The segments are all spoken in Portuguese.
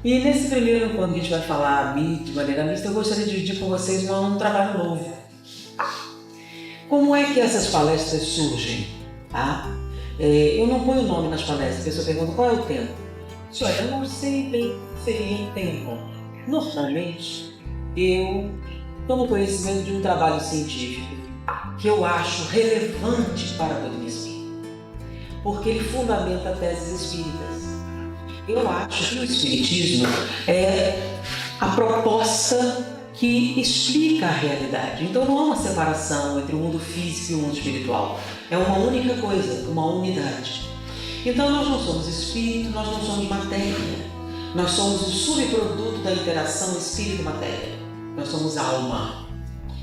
E nesse primeiro encontro que a gente vai falar de maneira mista, eu gostaria de dividir com vocês um trabalho novo. Como é que essas palestras surgem? Tá? Eu não ponho nome nas palestras, a pessoa pergunta qual é o tempo. Olha, eu não sei bem o que seria um tempo. Normalmente, eu tomo conhecimento de um trabalho científico que eu acho relevante para a doutrina espírita, porque ele fundamenta teses espíritas. Eu acho que o espiritismo é a proposta que explica a realidade. Então não há uma separação entre o mundo físico e o mundo espiritual. É uma única coisa, uma unidade. Então nós não somos espírito, nós não somos matéria. Nós somos o subproduto da interação espírito-matéria. Nós somos alma.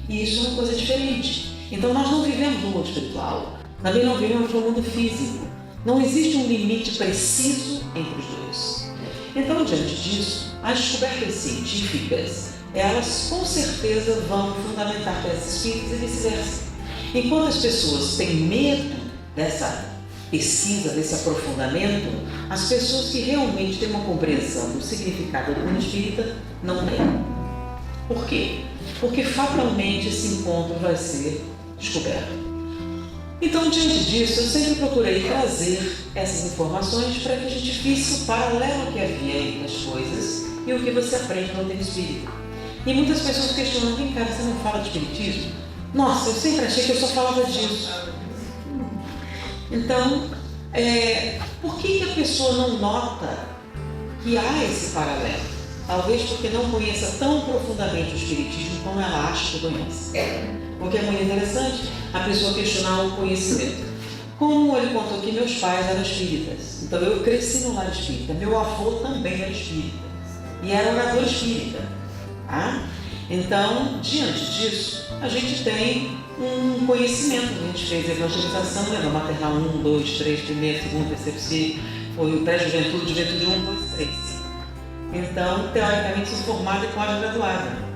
E isso é uma coisa diferente. Então nós não vivemos no mundo espiritual, também não vivemos no mundo físico. Não existe um limite preciso entre os dois. Então, diante disso, as descobertas científicas, elas com certeza vão fundamentar teses espíritas e vice-versa. Enquanto as pessoas têm medo dessa pesquisa, desse aprofundamento, as pessoas que realmente têm uma compreensão do significado do mundo espírita não têm. Por quê? Porque fatalmente esse encontro vai ser descoberto. Então, diante disso, eu sempre procurei trazer essas informações para que a gente visse o paralelo que havia entre as coisas e o que você aprende no doutrina espírita. E muitas pessoas questionam: vem cá, você não fala de espiritismo? Nossa, eu sempre achei que eu só falava disso. Então, por que a pessoa não nota que há esse paralelo? Talvez porque não conheça tão profundamente o espiritismo como ela acha que conhece. Porque é muito interessante a pessoa questionar o conhecimento. Como ele contou que meus pais eram espíritas, então eu cresci no lar espírita, meu avô também era espírita e era orador espírita. Tá? Então, diante disso, a gente tem um conhecimento. A gente fez a evangelização, lembra? Maternal 1, 2, 3, primeiro, segundo, terceiro ciclo, foi o pré-juventude, juventude 1, 2, 3. Então, teoricamente, sou formada e pós-graduada.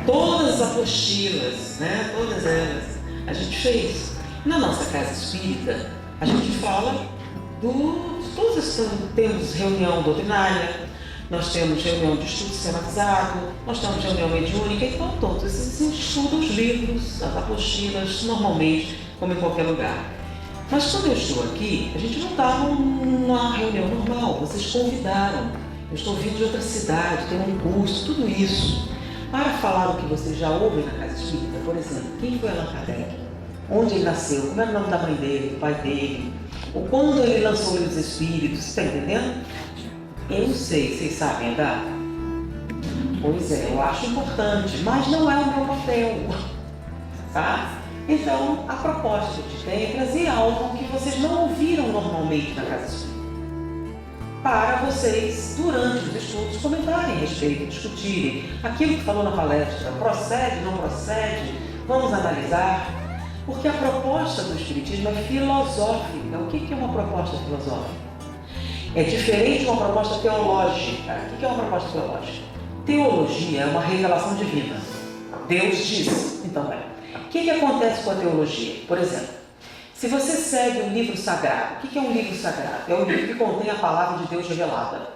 Todas as apostilas, né? Todas elas, a gente fez. Na nossa casa espírita, a gente fala temos reunião doutrinária, nós temos reunião de estudo sistematizado, nós temos reunião mediúnica, então todos esses estudam os livros, as apostilas, normalmente, como em qualquer lugar. Mas quando eu estou aqui, a gente não está numa reunião normal, vocês convidaram. Eu estou vindo de outra cidade, tem um curso, tudo isso. Para falar o que vocês já ouvem na casa espírita, por exemplo, quem foi Allan Kardec? Onde ele nasceu? Como era o nome da mãe dele, do pai dele? Ou quando ele lançou o Livro dos Espíritos? Você está entendendo? Eu não sei, vocês sabem a data? Pois é, eu acho importante, mas não é o meu papel. Tá? Então, a proposta que a gente tem é trazer algo que vocês não ouviram normalmente na casa espírita, para vocês, durante os estudos, comentarem a respeito, discutirem aquilo que falou na palestra, procede, não procede, vamos analisar, porque a proposta do espiritismo é filosófica. O que é uma proposta filosófica? É diferente de uma proposta teológica. O que é uma proposta teológica? Teologia é uma revelação divina. Deus diz. Então, o que acontece com a teologia? Por exemplo, se você segue um livro sagrado, o que é um livro sagrado? É um livro que contém a palavra de Deus revelada.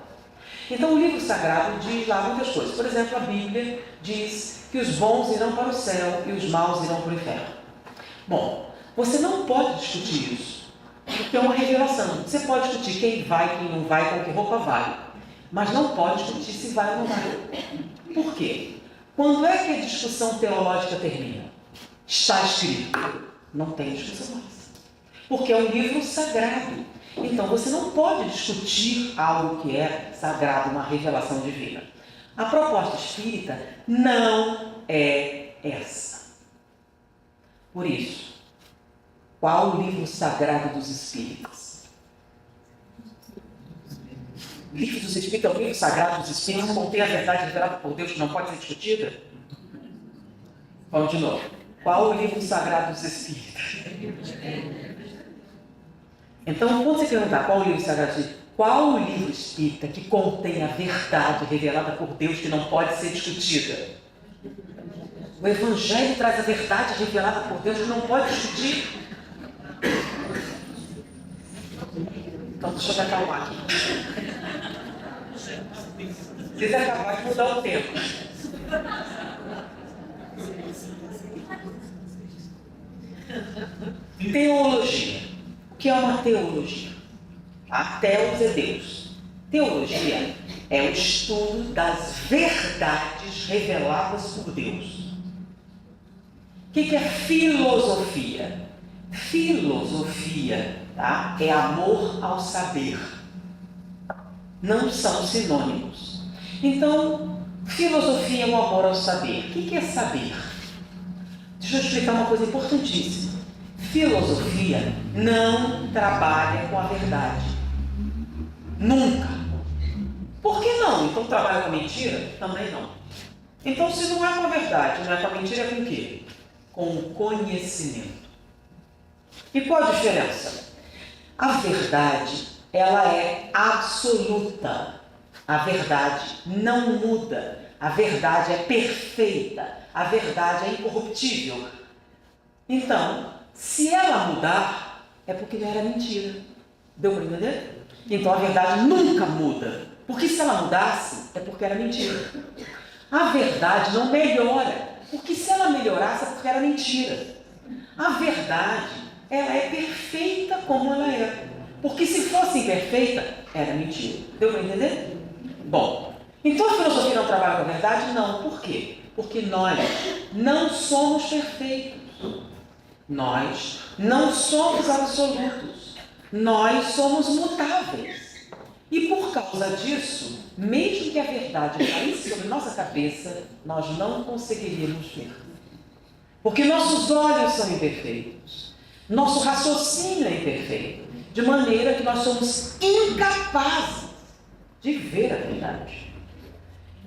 Então o livro sagrado diz lá muitas coisas. Por exemplo, a Bíblia diz que os bons irão para o céu e os maus irão para o inferno. Bom, você não pode discutir isso, porque é uma revelação. Você pode discutir quem vai, quem não vai, com que roupa vai, mas não pode discutir se vai ou não vai. Por quê? Quando é que a discussão teológica termina? Está escrito. Não tem discussão mais. Porque é um livro sagrado. Então você não pode discutir algo que é sagrado, uma revelação divina. A proposta espírita não é essa. Por isso, qual o livro sagrado dos espíritos? O livro dos espíritos é o livro sagrado dos espíritos, que contém a verdade revelada por Deus que não pode ser discutida? Vamos de novo. Qual o livro sagrado dos espíritos? Então, quando você perguntar qual o livro sagrado, qual o livro espírita que contém a verdade revelada por Deus que não pode ser discutida? O Evangelho traz a verdade revelada por Deus que não pode discutir. Então, deixa eu me acalmar aqui. Se quiser acabar de mudar o tempo. Teologia. O que é uma teologia? A teos é Deus. Teologia é o estudo das verdades reveladas por Deus. O que é filosofia? Filosofia, tá? É amor ao saber. Não são sinônimos. Então, filosofia é um amor ao saber. O que é saber? Deixa eu explicar uma coisa importantíssima. Filosofia não trabalha com a verdade. Nunca. Por que não? Então trabalha com a mentira? Também não. Então, se não é com a verdade, não é com a mentira, é com o quê? Com o conhecimento. E qual a diferença? A verdade, ela é absoluta. A verdade não muda. A verdade é perfeita. A verdade é incorruptível. Então, se ela mudar, é porque não era mentira. Deu para entender? Então a verdade nunca muda. Porque se ela mudasse, é porque era mentira. A verdade não melhora. Porque se ela melhorasse, é porque era mentira. A verdade, ela é perfeita como ela é. Porque se fosse imperfeita, era mentira. Deu para entender? Bom, então a filosofia não trabalha com a verdade? Não. Por quê? Porque nós não somos perfeitos. Nós não somos absolutos. Nós somos mutáveis. E por causa disso, mesmo que a verdade caísse sobre nossa cabeça, nós não conseguiríamos ver. Porque nossos olhos são imperfeitos. Nosso raciocínio é imperfeito. De maneira que nós somos incapazes de ver a verdade.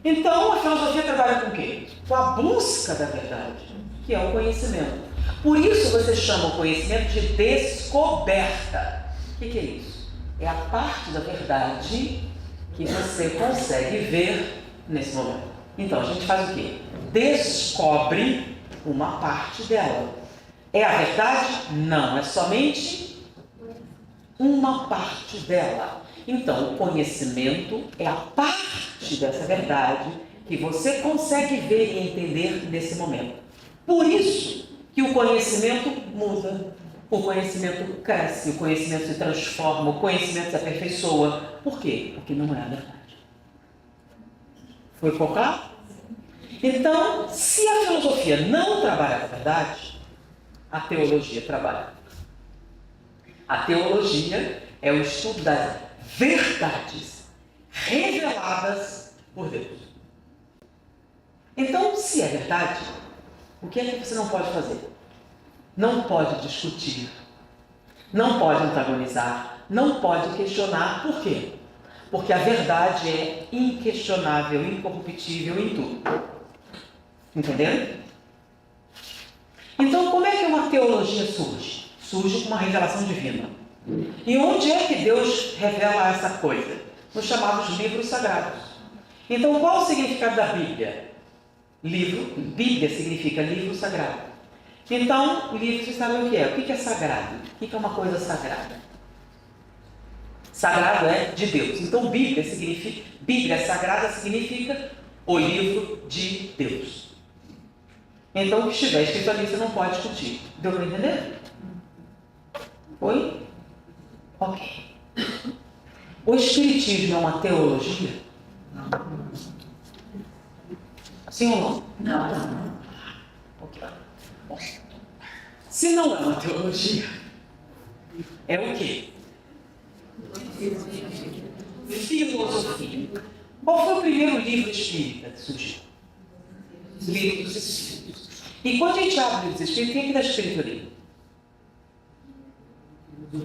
Então, a filosofia trabalha com o quê? Com a busca da verdade, que é o conhecimento. Por isso você chama o conhecimento de descoberta. O que é isso? É a parte da verdade que você consegue ver nesse momento. Então, a gente faz o quê? Descobre uma parte dela. É a verdade? Não, é somente uma parte dela. Então, o conhecimento é a parte dessa verdade que você consegue ver e entender nesse momento. Por isso que o conhecimento muda, o conhecimento cresce, o conhecimento se transforma, o conhecimento se aperfeiçoa. Por quê? Porque não é a verdade. Foi focar? Então, se a filosofia não trabalha com a verdade, a teologia trabalha. A teologia é o estudo das verdades reveladas por Deus. Então, se é verdade, o que é que você não pode fazer? Não pode discutir, não pode antagonizar, não pode questionar. Por quê? Porque a verdade é inquestionável, incorruptível em tudo. Entendeu? Então, como é que uma teologia surge? Surge com uma revelação divina. E onde é que Deus revela essa coisa? Nos chamados livros sagrados. Então, qual o significado da Bíblia? Livro, Bíblia significa livro sagrado. Então, livro, vocês sabem o que é? O que é sagrado? O que é uma coisa sagrada? Sagrado é de Deus. Então, Bíblia sagrada significa o livro de Deus. Então, o que estiver escrito ali, você não pode discutir. Deu para entender? Foi? Ok. O Espiritismo é uma teologia? Não. Sim ou não? Não. Ok. Bom. Se não é uma teologia, é o quê? Filosofia. Qual foi o primeiro livro espírita que surgiu? Livro dos Espíritos. E quando a gente abre os Espíritos, o que está escrito ali?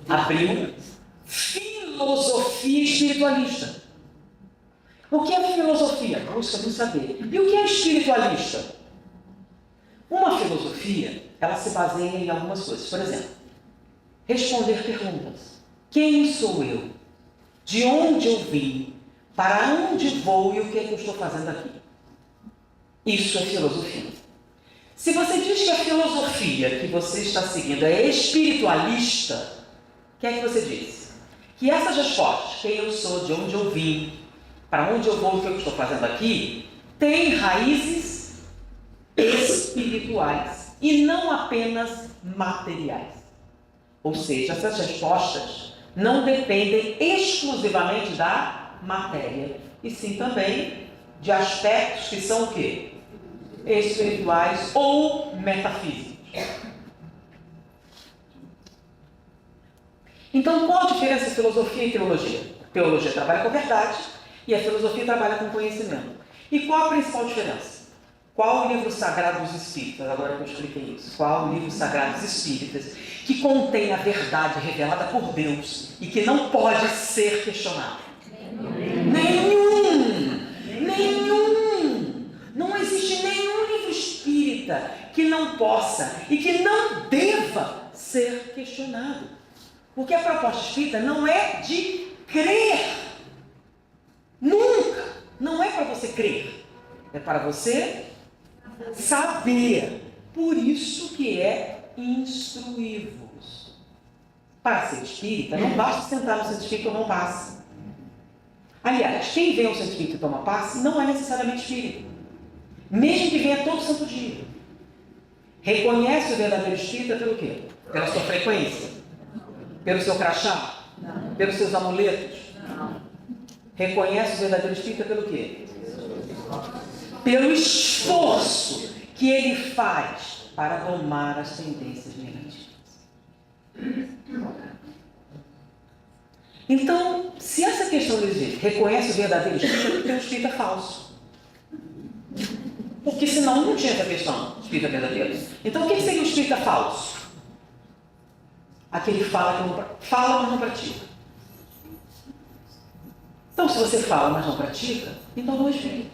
Abriu filosofia espiritualista. O que é filosofia? Busca do saber. E o que é espiritualista? Uma filosofia, ela se baseia em algumas coisas. Por exemplo, responder perguntas. Quem sou eu? De onde eu vim? Para onde vou e o que é que eu estou fazendo aqui? Isso é filosofia. Se você diz que a filosofia que você está seguindo é espiritualista, o que é que você diz? Que essas respostas, quem eu sou, de onde eu vim, para onde eu vou, o que eu estou fazendo aqui, tem raízes espirituais e não apenas materiais. Ou seja, essas respostas não dependem exclusivamente da matéria, e sim também de aspectos que são o quê? Espirituais ou metafísicos. Então, qual a diferença de filosofia e teologia? A teologia trabalha com a verdade e a filosofia trabalha com conhecimento. E qual a principal diferença? Qual o livro sagrado dos Espíritas? Agora que eu expliquei isso. Qual o livro sagrado dos Espíritas que contém a verdade revelada por Deus e que não pode ser questionado? Nenhum! Não existe nenhum livro espírita que não possa e que não deva ser questionado. Porque a proposta espírita não é de crer. Nunca. Não é para você crer. É para você saber. Por isso que é instruí-vos. Para ser espírita, não basta sentar no centro espírita ou não passa. Aliás, quem vem ao centro espírita e toma passe não é necessariamente espírita. Mesmo que venha todo santo dia. Reconhece o verdadeiro espírita pelo quê? Pela sua frequência? Pelo seu crachá? Não. Pelos seus amuletos? Não. Reconhece o verdadeiro espírita pelo quê? Pelo esforço que ele faz para domar as tendências negativas. Então, se essa questão existe, reconhece o verdadeiro espírita, tem um espírita falso. Porque senão não tinha essa questão, espírita verdadeiro. Então, o que seria o espírita falso? Aquele que fala, mas não pratica. Então, se você fala, mas não pratica, então não é espírita.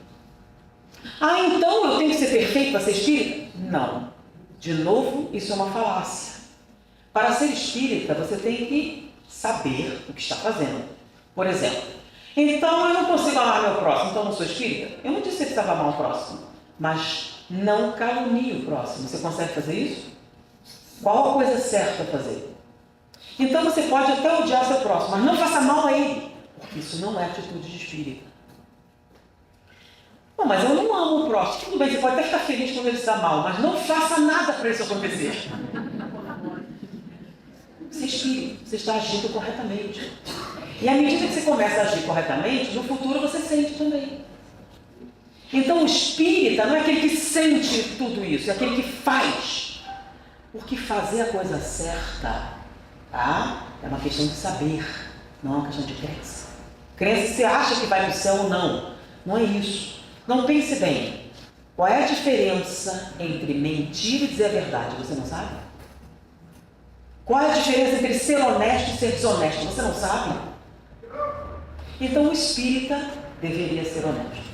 Ah, então eu tenho que ser perfeito para ser espírita? Não. De novo, isso é uma falácia. Para ser espírita, você tem que saber o que está fazendo. Por exemplo, então eu não consigo amar meu próximo, então eu não sou espírita? Eu não disse que você precisava amar o próximo, mas não calunie o próximo. Você consegue fazer isso? Qual a coisa certa a fazer? Então você pode até odiar seu próximo, mas não faça mal a ele, porque isso não é atitude de espírita. Não, mas eu não amo o próximo. Tudo bem, você pode até ficar feliz quando ele está mal, mas não faça nada para isso acontecer. Você é espírita, você está agindo corretamente. E à medida que você começa a agir corretamente, no futuro você sente também. Então o espírita não é aquele que sente tudo isso, é aquele que faz. Porque fazer a coisa certa, tá? É uma questão de saber, não é uma questão de crença. Crença, você acha que vai para o céu ou não. Não é isso. Não pense bem. Qual é a diferença entre mentir e dizer a verdade? Você não sabe? Qual é a diferença entre ser honesto e ser desonesto? Você não sabe? Então o espírita deveria ser honesto.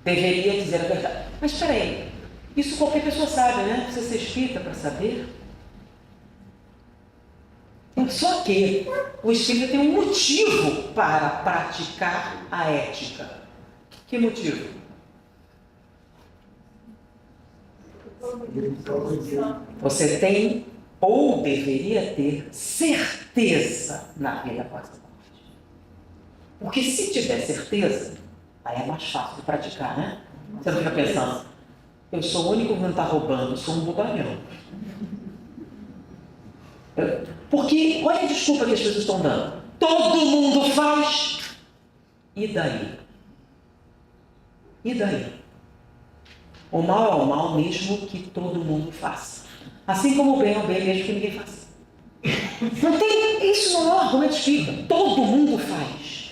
Deveria dizer a verdade. Mas espera aí. Isso qualquer pessoa sabe, né? Não precisa ser espírita para saber. Só que o espírita tem um motivo para praticar a ética. Que motivo? Você tem ou deveria ter certeza na vida após a morte. Porque se tiver certeza, aí é mais fácil de praticar, né? Você não fica pensando, eu sou o único que não está roubando, eu sou um bobalhão. Porque, olha a desculpa que as pessoas estão dando. Todo mundo faz. E daí? E daí? O mal é o mal mesmo que todo mundo faça. Assim como o bem é o bem mesmo que ninguém faça. Não tem, isso não é um argumento espírita. Todo mundo faz.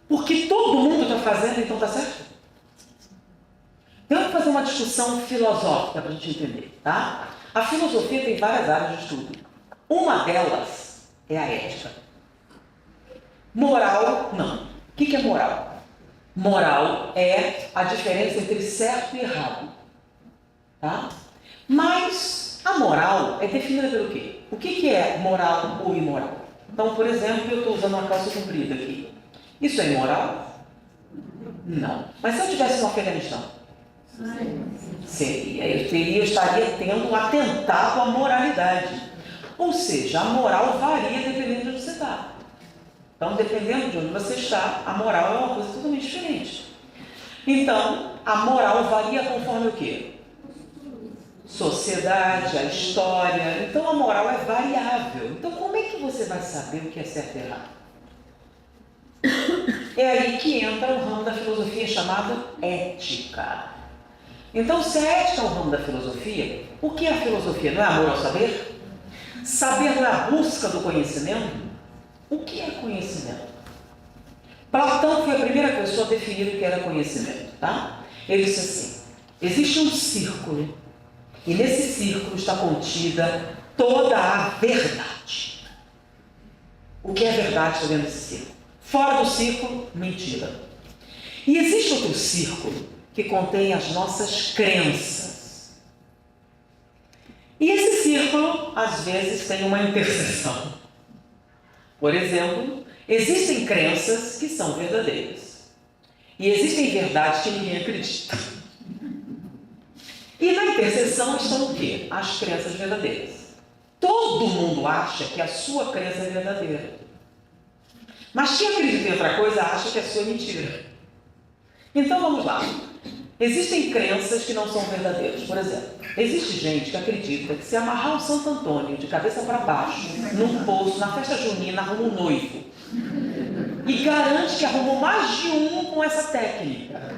Porque todo mundo está fazendo, então está certo? Temos que fazer uma discussão filosófica para a gente entender, tá? A filosofia tem várias áreas de estudo. Uma delas é a ética. Moral, não. O que é moral? Moral é a diferença entre certo e errado. Tá? Mas a moral é definida pelo quê? O que é moral ou imoral? Então, por exemplo, eu estou usando uma calça comprida aqui. Isso é imoral? Não. Mas se eu tivesse no Afeganistão? Seria. Eu estaria tendo um atentado à moralidade. Ou seja, a moral varia dependendo de onde você está. Então, dependendo de onde você está, a moral é uma coisa totalmente diferente. Então, a moral varia conforme o quê? Sociedade, a história. Então, a moral é variável. Então, como é que você vai saber o que é certo e errado? É aí que entra o ramo da filosofia chamado ética. Então, se a ética é o ramo da filosofia, o que é a filosofia? Não é amor ao saber? Saber não é a busca do conhecimento? O que é conhecimento? Platão foi a primeira pessoa a definir o que era conhecimento, tá? Ele disse assim: existe um círculo, e nesse círculo está contida toda a verdade. O que é verdade está dentro desse círculo? Fora do círculo, mentira. E existe outro círculo que contém as nossas crenças. E esse círculo, às vezes, tem uma interseção. Por exemplo, existem crenças que são verdadeiras. E existem verdades que ninguém acredita. E na interseção estão o quê? As crenças verdadeiras. Todo mundo acha que a sua crença é verdadeira. Mas quem acredita em outra coisa acha que a sua é mentira. Então vamos lá. Existem crenças que não são verdadeiras. Por exemplo, existe gente que acredita que se amarrar o Santo Antônio de cabeça para baixo, num poço, na festa junina, arruma um noivo. E garante que arrumou mais de um com essa técnica.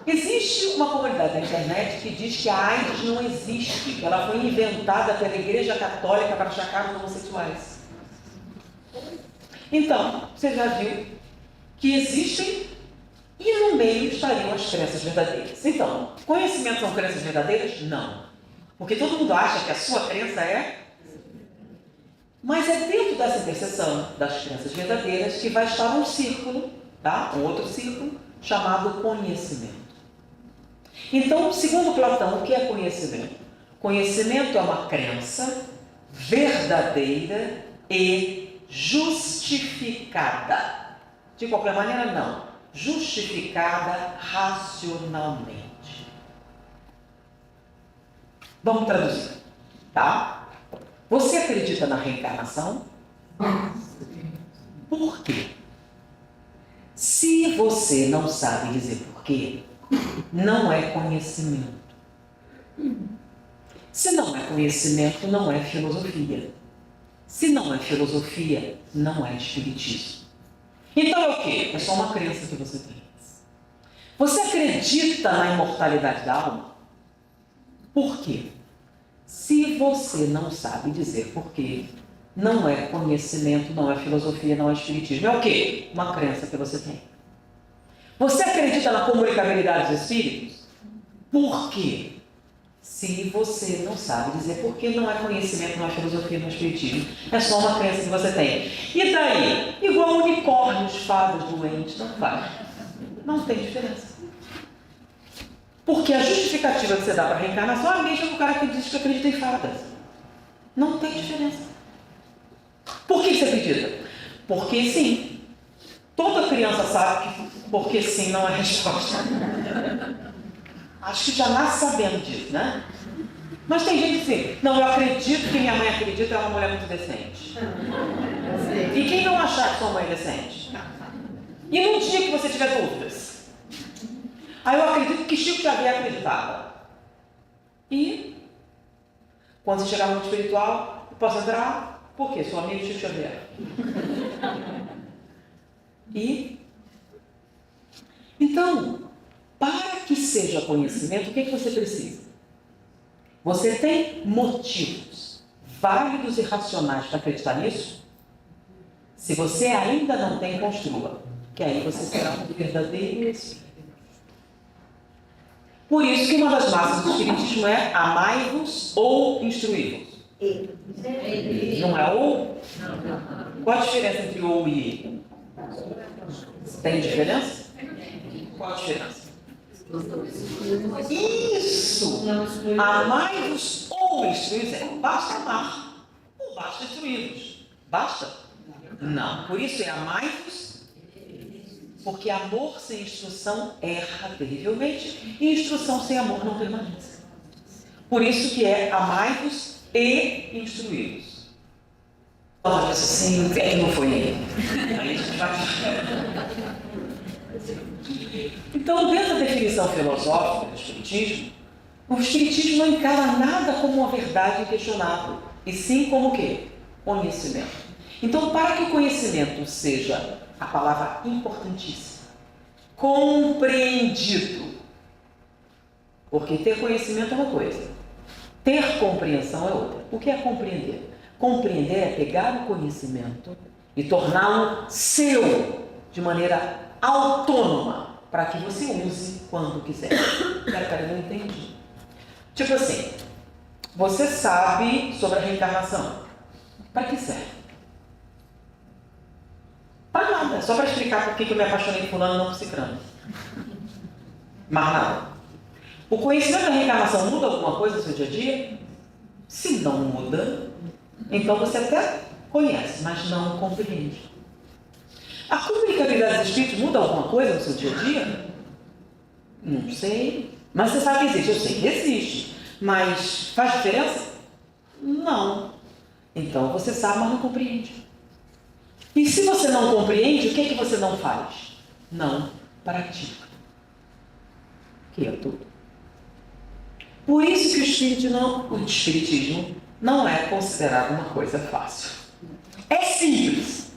Existe uma comunidade na internet que diz que a AIDS não existe, que ela foi inventada pela Igreja Católica para achacar os homossexuais. Então, você já viu que existem e no meio estariam as crenças verdadeiras. Então, conhecimento são crenças verdadeiras? Não. Porque todo mundo acha que a sua crença é... Mas é dentro dessa interseção das crenças verdadeiras que vai estar um círculo, tá? Um outro círculo, chamado conhecimento. Então, segundo Platão, o que é conhecimento? Conhecimento é uma crença verdadeira e justificada. De qualquer maneira, não. Justificada racionalmente. Vamos traduzir, tá? Você acredita na reencarnação? Por quê? Se você não sabe dizer por quê, não é conhecimento. Se não é conhecimento, não é filosofia. Se não é filosofia, não é espiritismo. Então é o quê? É só uma crença que você tem. Você acredita na imortalidade da alma? Por quê? Se você não sabe dizer por quê, não é conhecimento, não é filosofia, não é espiritismo. É o quê? Uma crença que você tem. Você acredita na comunicabilidade dos espíritos? Por quê? Se você não sabe dizer por quê, não é conhecimento, não é filosofia, não é espiritismo. É só uma crença que você tem. E daí? Igual unicórnios, fadas, doentes, não faz. Não tem diferença. Porque a justificativa que você dá para a reencarnação é a mesma do cara que diz que acredita em fadas. Não tem diferença. Por que você acredita? Porque sim. Toda criança sabe que porque sim não é resposta. Acho que já nasce sabendo disso, né? Mas tem gente assim, não, eu acredito que minha mãe acredita, é uma mulher muito decente. E quem não achar que sua mãe é decente? E num dia que você tiver dúvidas? Aí eu acredito que Chico Xavier acreditava. E quando você chegar no mundo espiritual, eu posso entrar? Por quê? Sou amigo de Chico Xavier. E então, para que seja conhecimento, o que você precisa? Você tem motivos válidos e racionais para acreditar nisso? Se você ainda não tem, construa, que aí você será um verdadeiro espírito. Por isso que uma das máximas do espiritismo é amai-vos ou instruí-vos. Não é ou? Qual a diferença entre ou e e? Tem diferença? Qual a diferença? Isso! Amai-vos ou instruí-vos. Basta amar ou basta instruí-vos. Basta? Não. Por isso é amai-vos. Porque amor sem instrução erra terrivelmente e instrução sem amor não permanece. Por isso que é amai-vos e instruí-vos. Ela disse assim, não foi ele. Aí a gente vai... Então, dentro da definição filosófica do Espiritismo, o Espiritismo não encara nada como uma verdade inquestionável, e sim como o quê? Conhecimento. Então, para que o conhecimento seja a palavra importantíssima, compreendido, porque ter conhecimento é uma coisa, ter compreensão é outra. O que é compreender? Compreender é pegar o conhecimento e torná-lo seu, de maneira autônoma, para que você use quando quiser. Peraí, não entendi. Tipo assim, você sabe sobre a reencarnação. Para que serve? Para nada, só para explicar por que eu me apaixonei por fulano e não por ciclano. Mas nada. O conhecimento da reencarnação muda alguma coisa no seu dia a dia? Se não muda, então você até conhece, mas não compreende. A comunicabilidade dos espíritos muda alguma coisa no seu dia a dia? Não sei. Mas você sabe que existe. Eu sei que existe. Mas faz diferença? Não. Então você sabe, mas não compreende. E se você não compreende, o que é que você não faz? Não pratica. Que é tudo. Por isso que o espiritismo não é considerado uma coisa fácil. É simples.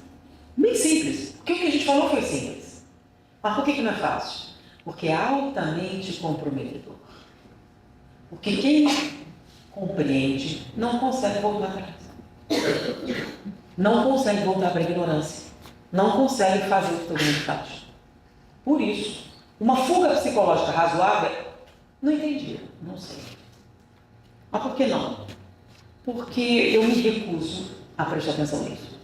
Bem simples. Porque o que a gente falou foi simples. Mas por que não é fácil? Porque é altamente comprometedor. Porque quem compreende não consegue voltar atrás. Não consegue voltar para a ignorância. Não consegue fazer o que todo mundo faz. Por isso, uma fuga psicológica razoável, não entendia, não sei. Mas por que não? Porque eu me recuso a prestar atenção nisso.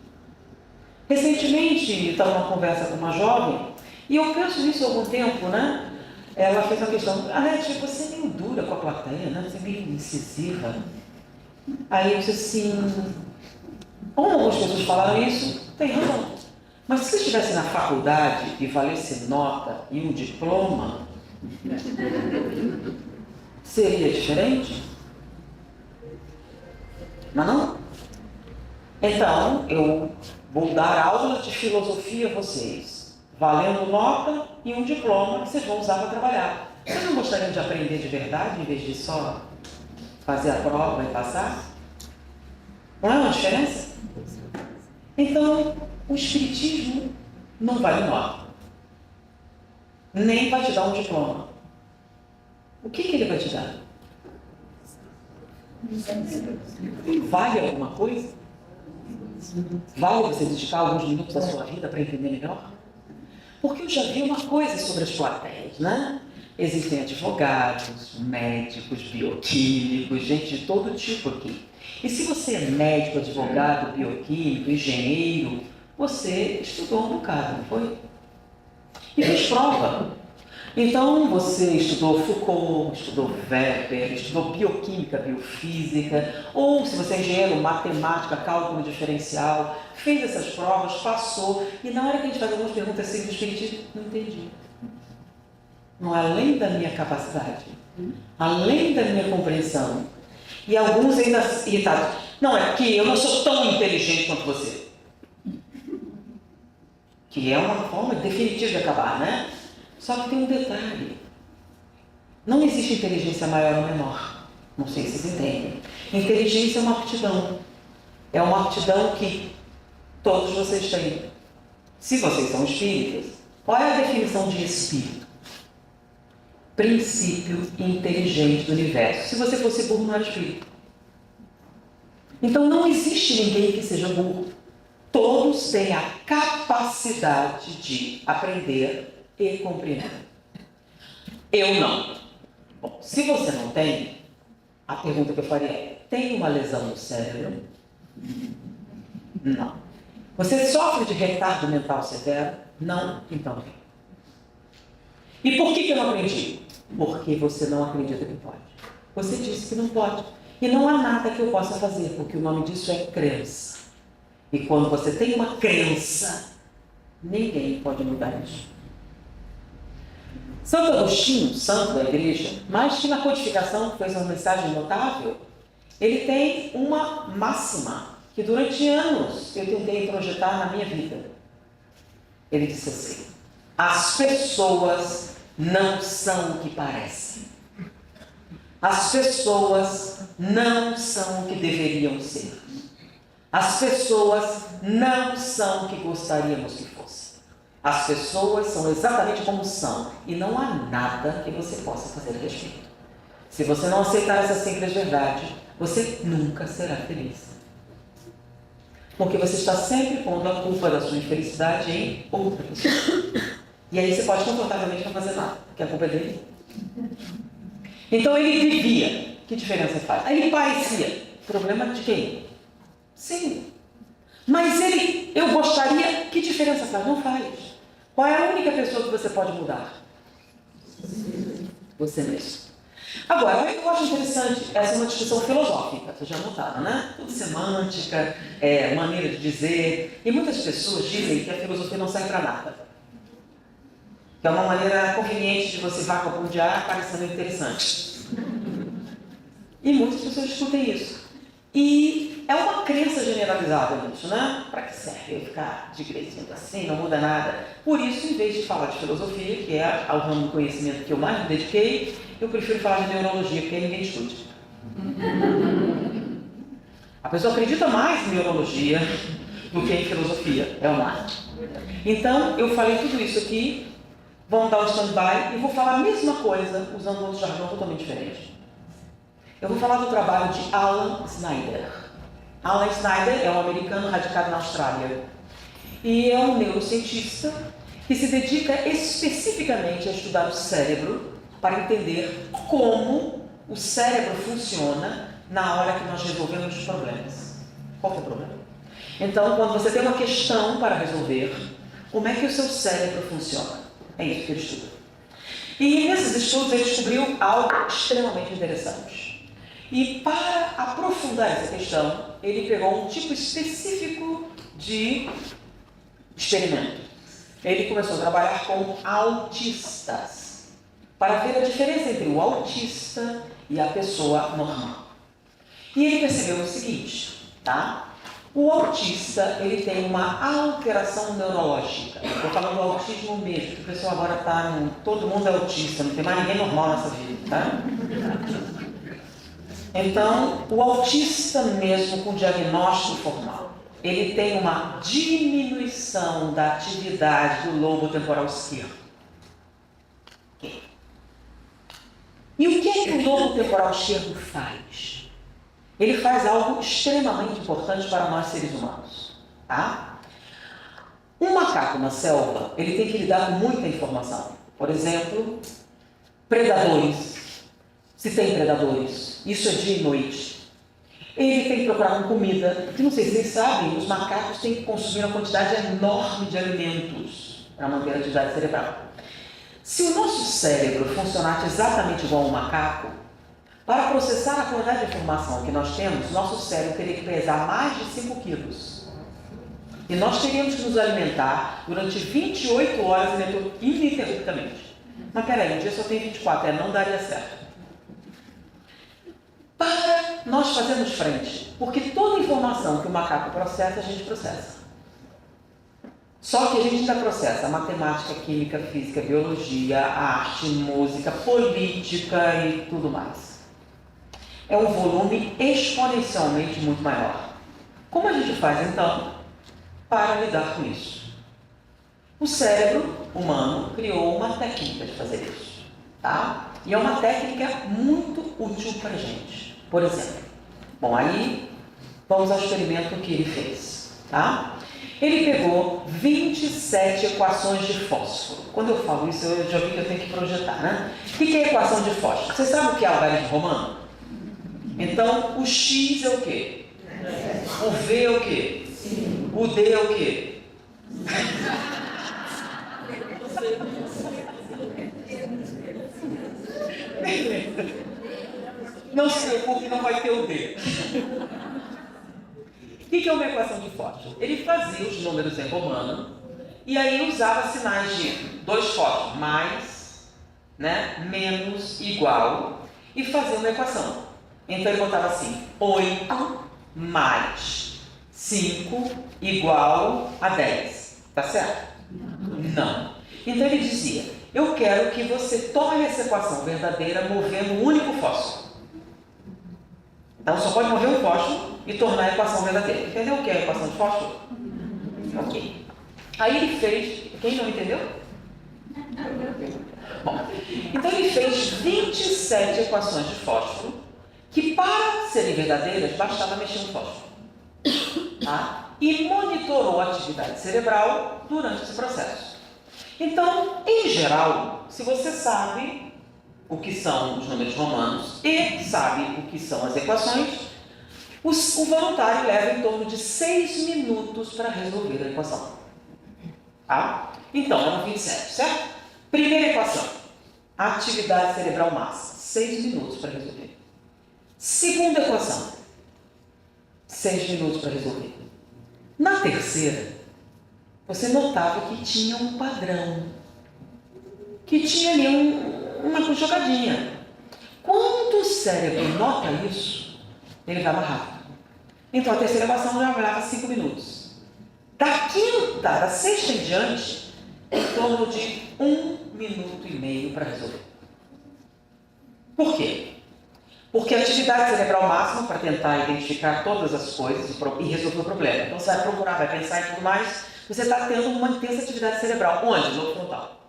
Recentemente, estava numa conversa com uma jovem, e eu penso nisso há algum tempo, né? Ela fez uma questão, Arete, você é meio dura com a plateia, né? Você é meio incisiva. Aí eu disse assim, como algumas pessoas falaram isso, tem razão. Mas se você estivesse na faculdade e valesse nota e um diploma, seria diferente? Mas não? Então, eu vou dar aula de filosofia a vocês, valendo nota e um diploma que vocês vão usar para trabalhar. Vocês não gostariam de aprender de verdade, em vez de só fazer a prova e passar? Não é uma diferença? Então, o espiritismo não vale nota. Nem vai te dar um diploma. O que ele vai te dar? Vale alguma coisa? Vale você dedicar alguns minutos da sua vida para entender melhor? Porque eu já vi uma coisa sobre as plateias, né? Existem advogados, médicos, bioquímicos, gente de todo tipo aqui. E se você é médico, advogado, bioquímico, engenheiro, você estudou um bocado, não foi? E fez prova. Então, você estudou Foucault, estudou Weber, estudou bioquímica, biofísica, ou se você é engenheiro, matemática, cálculo diferencial, fez essas provas, passou, e na hora que a gente faz algumas perguntas assim do espiritismo, não entendi. Não é além da minha capacidade, além da minha compreensão. E alguns ainda irritados. Não, é que eu não sou tão inteligente quanto você. Que é uma forma definitiva de acabar, né? Só que tem um detalhe. Não existe inteligência maior ou menor. Não sei se vocês entendem. Inteligência é uma aptidão. É uma aptidão que todos vocês têm. Se vocês são espíritas, qual é a definição de espírito? Princípio inteligente do universo. Se você fosse burro, não era espírito. Então não existe ninguém que seja burro. Todos têm a capacidade de aprender e compreender. Eu não. Bom, se você não tem, a pergunta que eu faria é, tem uma lesão no cérebro? Não. Você sofre de retardo mental severo? Não? Então tem. E por que eu não aprendi? Porque você não acredita que pode. Você disse que não pode. E não há nada que eu possa fazer, porque o nome disso é crença. E quando você tem uma crença, ninguém pode mudar isso. Santo Agostinho, santo da igreja, mas que na codificação fez uma mensagem notável, ele tem uma máxima, que durante anos eu tentei projetar na minha vida. Ele disse assim: as pessoas não são o que parecem. As pessoas não são o que deveriam ser. As pessoas não são o que gostaríamos que fossem. As pessoas são exatamente como são e não há nada que você possa fazer a respeito. Se você não aceitar essa simples verdade, você nunca será feliz. Porque você está sempre pondo a culpa da sua infelicidade em outra pessoa. E aí você pode confortavelmente não fazer nada, porque a culpa é dele. Então ele vivia. Que diferença faz? Aí ele parecia. Problema de quem? Sim. Mas eu gostaria. Que diferença faz? Não faz. Qual é a única pessoa que você pode mudar? Você mesmo. Agora, eu acho interessante, essa é uma discussão filosófica, você já notaram, né? Tudo semântica, maneira de dizer. E muitas pessoas dizem que a filosofia não serve para nada. Que é uma maneira conveniente de você vagabundear parecendo interessante. E muitas pessoas discutem isso. E é uma crença generalizada nisso, né? Para que serve eu ficar de igrejinha assim, não muda nada? Por isso, em vez de falar de filosofia, que é o ramo do conhecimento que eu mais me dediquei, eu prefiro falar de neurologia, porque aí ninguém discute. A pessoa acredita mais em neurologia do que em filosofia, é uma arte. Então, eu falei tudo isso aqui, vamos dar um stand-by e vou falar a mesma coisa usando outro jargão totalmente diferente. Eu vou falar do trabalho de Alan Snyder. Alan Snyder é um americano radicado na Austrália e é um neurocientista que se dedica especificamente a estudar o cérebro para entender como o cérebro funciona na hora que nós resolvemos os problemas. Qual que é o problema? Então, quando você tem uma questão para resolver, como é que o seu cérebro funciona? É isso que ele estuda. E nesses estudos ele descobriu algo extremamente interessante. E para aprofundar essa questão, ele pegou um tipo específico de experimento. Ele começou a trabalhar com autistas, para ver a diferença entre o autista e a pessoa normal. E ele percebeu o seguinte, tá? O autista, ele tem uma alteração neurológica. Estou falando do autismo mesmo, que o pessoal agora está... Todo mundo é autista, não tem mais ninguém normal nessa vida, tá? Então, o autista mesmo com diagnóstico formal, ele tem uma diminuição da atividade do lobo temporal esquerdo. E o que é que o lobo temporal esquerdo faz? Ele faz algo extremamente importante para nós seres humanos. Tá? Um macaco na selva, ele tem que lidar com muita informação. Por exemplo, predadores. Se tem predadores, isso é dia e noite. Ele tem que procurar com comida, porque não sei se vocês sabem, os macacos têm que consumir uma quantidade enorme de alimentos para manter a atividade cerebral. Se o nosso cérebro funcionasse exatamente igual ao macaco, para processar a quantidade de informação que nós temos, nosso cérebro teria que pesar mais de 5 quilos. E nós teríamos que nos alimentar durante 28 horas ininterruptamente. Mas peraí, um dia só tem 24, não daria certo. Para nós fazermos frente, porque toda informação que o macaco processa, a gente processa. Só que a gente ainda processa matemática, química, física, biologia, arte, música, política e tudo mais. É um volume exponencialmente muito maior. Como a gente faz, então, para lidar com isso? O cérebro humano criou uma técnica de fazer isso. Tá? E é uma técnica muito útil para a gente. Por exemplo, bom, aí vamos ao experimento que ele fez. Tá? Ele pegou 27 equações de fósforo. Quando eu falo isso, eu já vi que eu tenho que projetar, né? O que é equação de fósforo? Você sabe o que é algarismo romano? Então, o x é o quê? O v é o quê? O d é o quê? Não se preocupe, não vai ter o D. O que é uma equação de fósforo? Ele fazia os números em romano e aí usava sinais de 2 fósforos, mais, né, menos, igual, e fazia uma equação. Então ele botava assim, 8 mais 5 igual a 10. Tá certo? Não. Então ele dizia, eu quero que você tome essa equação verdadeira movendo um único fósforo. Então só pode mover um fósforo e tornar a equação verdadeira. Entendeu o que é a equação de fósforo? Ok. Aí ele fez... Quem não entendeu? Bom, então ele fez 27 equações de fósforo que, para serem verdadeiras, bastava mexer um fósforo. Tá? E monitorou a atividade cerebral durante esse processo. Então, em geral, se você sabe o que são os números romanos e sabe o que são as equações, o voluntário leva em torno de 6 minutos para resolver a equação. Tá? Então, eram 27, certo? Primeira equação, atividade cerebral massa, 6 minutos para resolver. Segunda equação, 6 minutos para resolver. Na terceira, você notava que tinha um padrão, que tinha ali uma jogadinha. Quando o cérebro nota isso, ele vai mais rápido. Então a terceira equação já leva 5 minutos. Da quinta, da sexta em diante, em torno de 1 minuto e meio para resolver. Por quê? Porque a atividade cerebral máxima para tentar identificar todas as coisas e resolver o problema. Então você vai procurar, vai pensar e tudo mais, você está tendo uma intensa atividade cerebral. Onde? No frontal.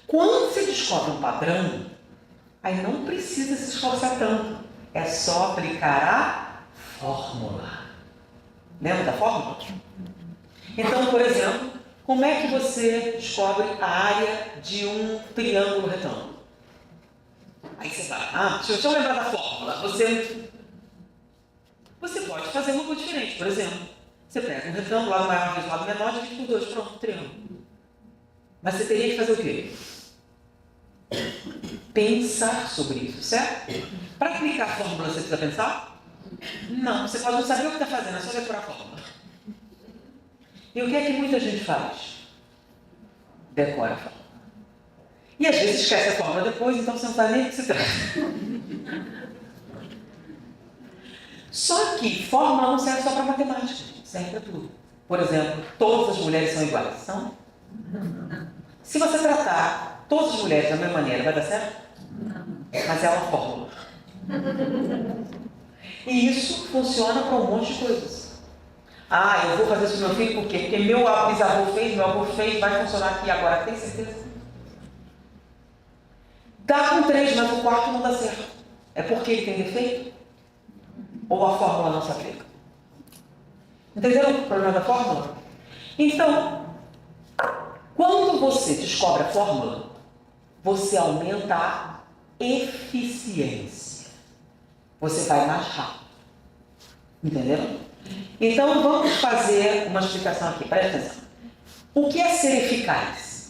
Quando você descobre um padrão, aí não precisa se esforçar tanto. É só aplicar a fórmula. Lembra da fórmula? Então, por exemplo, como é que você descobre a área de um triângulo retângulo? Aí você fala, deixa eu lembrar da fórmula. Você pode fazer uma coisa diferente. Por exemplo, você pega um retângulo, lado maior vezes lado menor, divide por 2, pronto, triângulo. Mas você teria que fazer o quê? Pensar sobre isso, certo? Para aplicar a fórmula, você precisa pensar? Não, você pode não saber o que está fazendo, é só decorar a fórmula. E o que é que muita gente faz? Decora a fórmula. E às vezes esquece a fórmula depois, então você não sabe nem o que se trata. Só que fórmula não serve só para matemática, serve para tudo. Por exemplo, todas as mulheres são iguais. São? Se você tratar todas as mulheres da mesma maneira, vai dar certo? Mas é uma fórmula. E isso funciona para um monte de coisas. Eu vou fazer isso com meu filho por quê? Porque meu bisavô fez, meu avô fez, vai funcionar aqui agora, tem certeza? Dá com 3, mas o quarto não dá certo. É porque ele tem defeito? Ou a fórmula não se aplica? Entenderam o problema da fórmula? Então, quando você descobre a fórmula, você aumenta a eficiência. Você vai mais rápido. Entenderam? Então, vamos fazer uma explicação aqui. Presta atenção. O que é ser eficaz?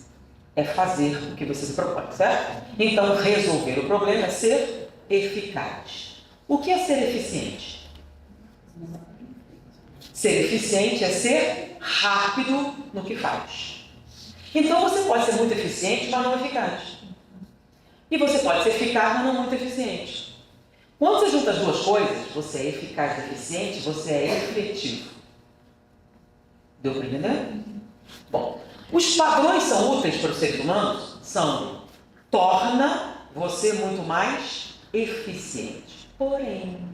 É fazer o que você se propõe, certo? Então, resolver o problema é ser eficaz. O que é ser eficiente? Ser eficiente é ser rápido no que faz. Então, você pode ser muito eficiente, mas não eficaz. E você pode ser eficaz, mas não muito eficiente. Quando você junta as duas coisas, você é eficaz e eficiente, você é efetivo. Deu para entender? Bom, os padrões são úteis para os seres humanos? Torna você muito mais eficiente. Porém,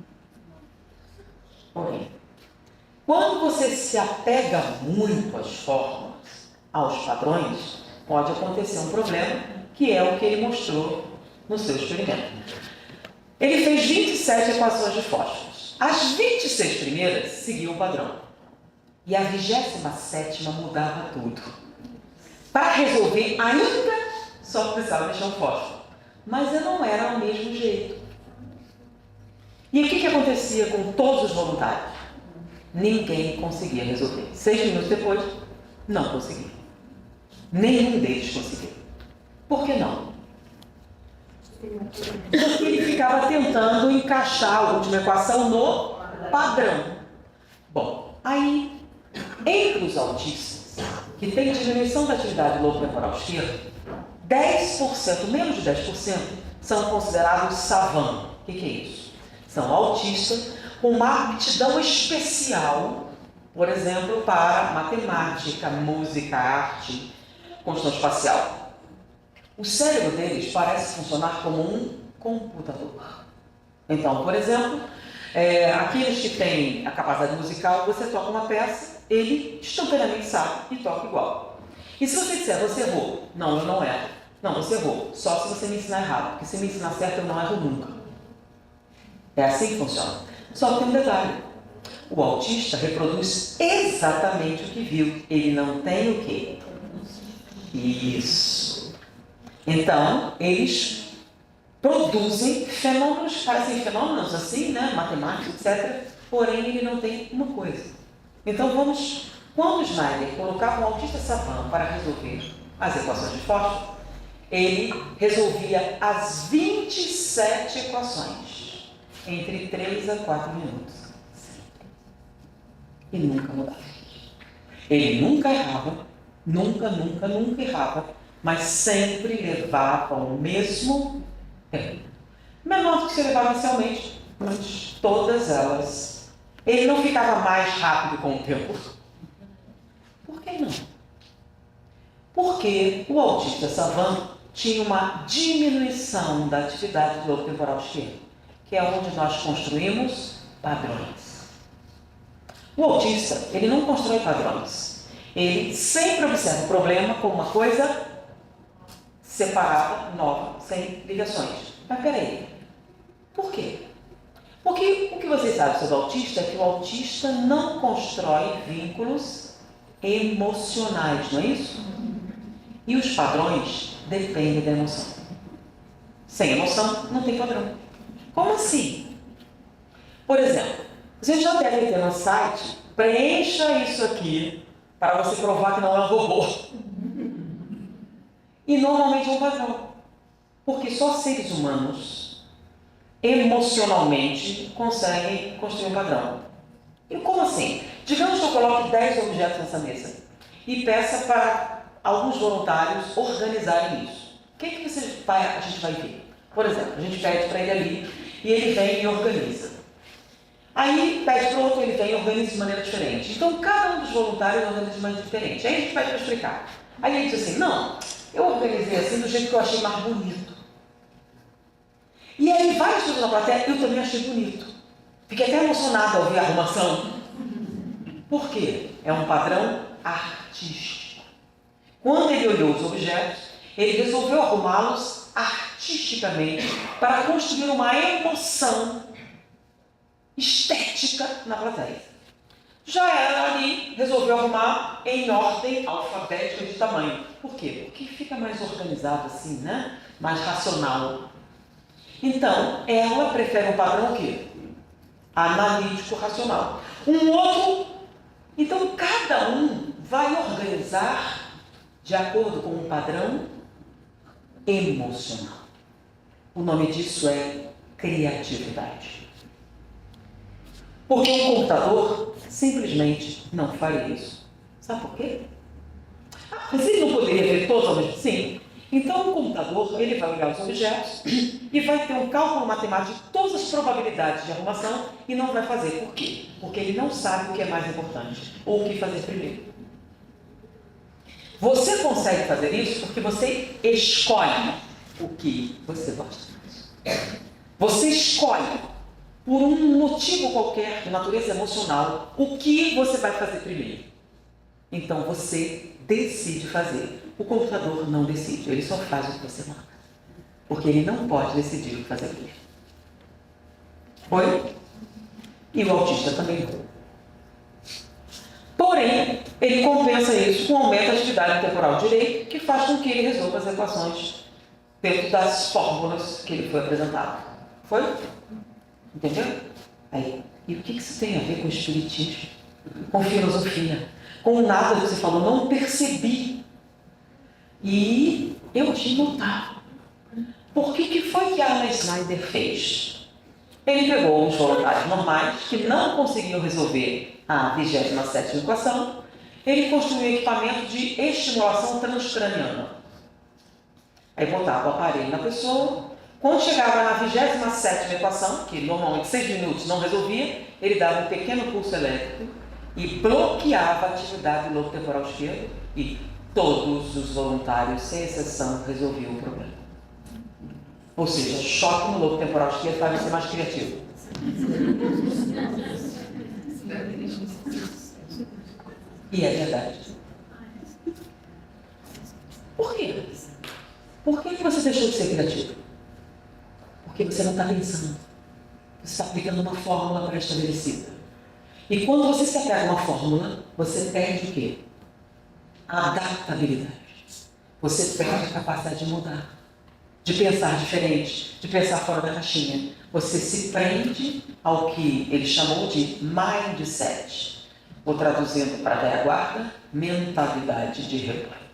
quando você se apega muito às fórmulas, aos padrões, pode acontecer um problema, que é o que ele mostrou no seu experimento. Ele fez 27 equações de fósforos. As 26 primeiras seguiam o padrão. E a 27ª mudava tudo. Para resolver, ainda só precisava mexer um fósforo. Mas não era ao mesmo jeito. E o que acontecia com todos os voluntários? Ninguém conseguia resolver. 6 minutos depois, não conseguia. Nenhum deles conseguiu. Por que não? Porque ele ficava tentando encaixar a última equação no padrão. Bom, aí, entre os autistas que têm diminuição da atividade lobo-temporal esquerda, 10%, menos de 10%, são considerados savant. O que é isso? São autistas com uma aptidão especial Por exemplo, para matemática, música, arte, construção espacial. O cérebro deles parece funcionar como um computador. Então, por exemplo, aqueles que têm a capacidade musical, você toca uma peça, ele instantaneamente sabe e toca igual. E se você disser, você errou? Não, eu não erro. Não, você errou. Só se você me ensinar errado. Porque se me ensinar certo, eu não erro nunca. É assim que funciona. Só que tem um detalhe. O autista reproduz exatamente o que viu. Ele não tem o quê? Isso. Então, eles produzem fenômenos, parecem fenômenos assim, né? Matemática, etc. Porém, ele não tem uma coisa. Então, quando Schneider colocava um autista savant para resolver as equações de fósforo, ele resolvia as 27 equações entre 3 a 4 minutos. E nunca mudava. Ele nunca errava, nunca errava, mas sempre levava o mesmo tempo. Menor do que se levava inicialmente, mas todas elas. Ele não ficava mais rápido com o tempo. Por que não? Porque o autista savant tinha uma diminuição da atividade do lobo temporal esquerdo, que é onde nós construímos padrões. O autista, ele não constrói padrões. Ele sempre observa o problema como uma coisa separada, nova, sem ligações. Mas peraí, por quê? Porque o que vocês sabem sobre o autista é que o autista não constrói vínculos emocionais, não é isso? E os padrões dependem da emoção. Sem emoção, não tem padrão. Como assim? Por exemplo, você já deve ter no site, preencha isso aqui para você provar que não é um robô. E normalmente é um padrão. Porque só seres humanos, emocionalmente, conseguem construir um padrão. E como assim? Digamos que eu coloque 10 objetos nessa mesa e peça para alguns voluntários organizarem isso. O que a gente vai ver? Por exemplo, a gente pede para ele ali e ele vem e organiza. Aí pede para o outro, ele vem e organiza de maneira diferente. Então, cada um dos voluntários organiza de maneira diferente. Aí a gente pede para explicar. Aí ele diz assim, não, eu organizei assim do jeito que eu achei mais bonito. E aí várias pessoas na plateia, eu também achei bonito. Fiquei até emocionada ao ver a arrumação. Por quê? É um padrão artístico. Quando ele olhou os objetos, ele resolveu arrumá-los artisticamente para construir uma emoção estética na plateia. Já era ali, resolveu arrumar em ordem alfabética de tamanho. Por quê? Porque fica mais organizado assim, né? Mais racional. Então, ela prefere um padrão o quê? Analítico, racional. Um outro, então cada um vai organizar de acordo com um padrão emocional. O nome disso é criatividade. Porque um computador simplesmente não faria isso. Sabe por quê? Mas ele não poderia ver todos ao mesmo tempo? Sim. Então o computador ele vai olhar os objetos e vai ter um cálculo matemático de todas as probabilidades de arrumação e não vai fazer. Por quê? Porque ele não sabe o que é mais importante ou o que fazer primeiro. Você consegue fazer isso porque você escolhe o que você gosta. Você escolhe, por um motivo qualquer de natureza emocional, o que você vai fazer primeiro. Então você decide fazer. O computador não decide, ele só faz o que você manda. Porque ele não pode decidir o que fazer primeiro. Foi? E o autista também não. Porém, ele compensa isso com um aumento da atividade temporal direito, que faz com que ele resolva as equações dentro das fórmulas que ele foi apresentado. Foi? Entendeu? Aí, e o que isso tem a ver com espiritismo? Com filosofia? Com nada que você falou, não percebi. E eu achei notável. Por que foi que a Anna Schneider fez? Ele pegou os voluntários normais, que não conseguiam resolver a 27ª equação, ele construiu um equipamento de estimulação transcraniana. Aí botava o aparelho na pessoa, quando chegava na 27ª equação, que normalmente 6 minutos não resolvia, ele dava um pequeno pulso elétrico e bloqueava a atividade do lobo temporal esquerdo e todos os voluntários, sem exceção, resolviam o problema. Ou seja, choque no lobo temporal esquerdo faz você mais criativo. E é verdade. Por quê? Por que você deixou de ser criativo? Porque você não está pensando. Você está aplicando uma fórmula pré-estabelecida. E quando você se apega a uma fórmula, você perde o quê? A adaptabilidade. Você perde a capacidade de mudar, de pensar diferente, de pensar fora da caixinha. Você se prende ao que ele chamou de mindset. Ou traduzindo para a velha guarda, mentalidade de rebanho.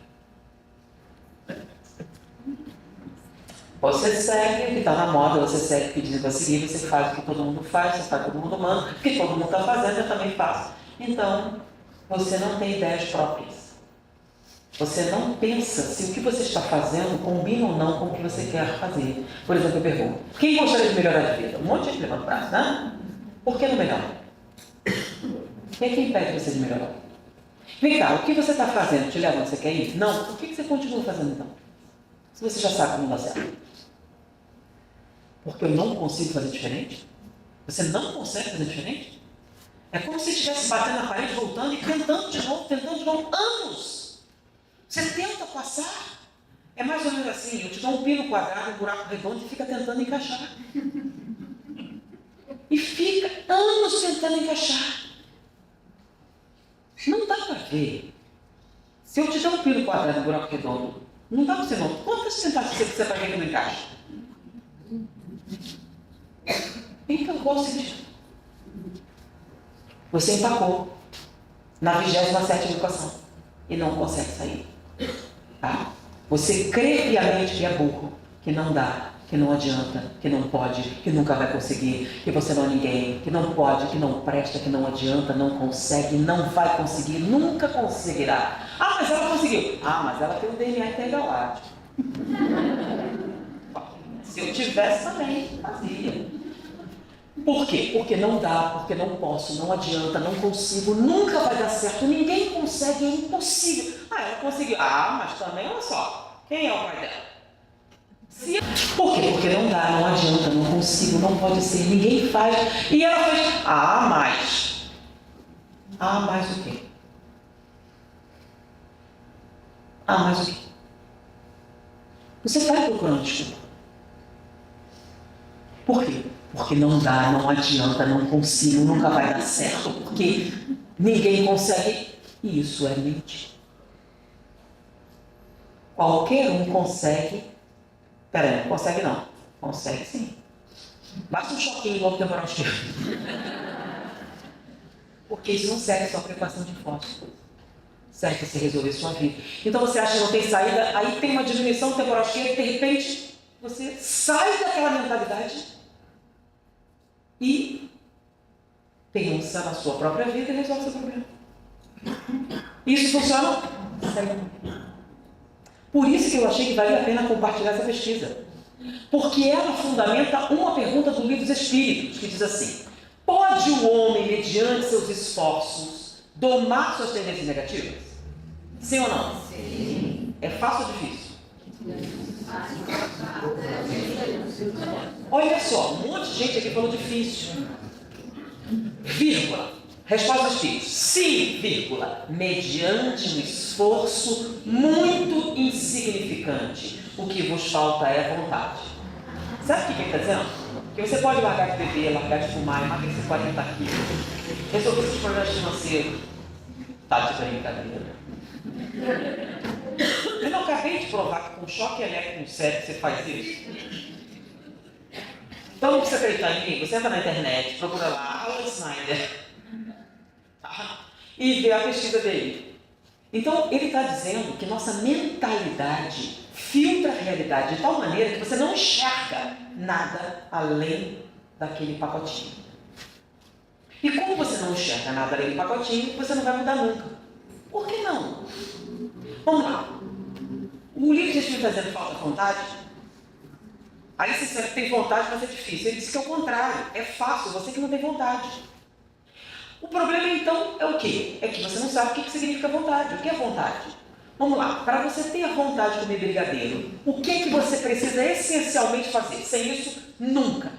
Você segue o que está na moda, você segue o que diz para seguir, você faz o que todo mundo faz, você faz o que todo mundo manda, o que todo mundo está fazendo, eu também faço. Então, você não tem ideias próprias. Você não pensa se o que você está fazendo combina ou não com o que você quer fazer. Por exemplo, eu pergunto, quem gostaria de melhorar de vida? Um monte de gente levanta o braço, né? Por que não melhora? Quem é que impede você de melhorar? Vem cá, o que você está fazendo te leva onde você quer ir? Não. Por que você continua fazendo então? Se você já sabe que não dá certo. Porque eu não consigo fazer diferente? Você não consegue fazer diferente? É como se estivesse batendo na parede, voltando e tentando de novo, anos. Você tenta passar. É mais ou menos assim, eu te dou um pino quadrado, um buraco redondo e fica tentando encaixar. E fica anos tentando encaixar. Não dá para ver. Se eu te der um pino quadrado, um buraco redondo, não dá para você não. Quantas tentativas você vai ver que não encaixa? Então, qual o sentido? Você empacou na 27ª equação e não consegue sair. Tá? Você crê piamente que é burro, que não dá, que não adianta, que não pode, que nunca vai conseguir, que você não é ninguém, que não pode, que não presta, que não adianta, não consegue, não vai conseguir, nunca conseguirá. Ah, mas ela conseguiu. Ah, mas ela tem um DNA intergaláctico. Se eu tivesse também, fazia. Por quê? Porque não dá, porque não posso, não adianta, não consigo, nunca vai dar certo, ninguém consegue, é impossível. Ah, ela conseguiu. Ah, mas também, olha só, quem é o pai dela? Por quê? Porque não dá, não adianta, não consigo, não pode ser, ninguém faz. E ela fez, mais. Mais o quê? Mais o quê? Você está procurando desculpa. Por quê? Porque não dá, não adianta, não consigo, nunca vai dar certo, porque ninguém consegue. E isso é mentira. Qualquer um consegue. Peraí, não consegue não. Consegue sim. Basta um choquinho logo temporal esquerdo. Porque isso não serve só para equação de fósforo. Serve para você resolver sua vida. Então você acha que não tem saída, aí tem uma diminuição do temporal esquerdo e de repente você sai daquela mentalidade e pensa na sua própria vida e resolve o seu problema. Isso funciona? Por isso que eu achei que valia a pena compartilhar essa pesquisa. Porque ela fundamenta uma pergunta do Livro dos Espíritos, que diz assim: pode o homem, mediante seus esforços, domar suas tendências negativas? Sim ou não? Sim. É fácil ou difícil? Olha só, um monte de gente aqui falou difícil. Vírgula. Resposta dos espíritos. Sim, vírgula. Mediante um esforço muito insignificante. O que vos falta é vontade. Sabe o que ele está dizendo? Que você pode largar de beber, largar de fumar, emagrecer 40 quilos, resolver seus problemas financeiros. Tá de brincadeira. Eu não acabei de provar que com choque elétrico no cérebro você faz isso? Então não precisa acreditar em mim. Você entra na internet, procura lá Alan Snyder, tá? E vê a pesquisa dele. Então ele está dizendo que nossa mentalidade filtra a realidade de tal maneira que você não enxerga nada além daquele pacotinho. E como você não enxerga nada além do pacotinho, você não vai mudar nunca. Por que não? Vamos lá. O livro diz que fazendo falta vontade. Aí você tem vontade, mas é difícil. Ele disse que é o contrário. É fácil, você que não tem vontade. O problema, então, é o quê? É que você não sabe o que significa vontade. O que é vontade? Vamos lá. Para você ter a vontade de comer brigadeiro, o que você precisa essencialmente fazer? Sem isso, nunca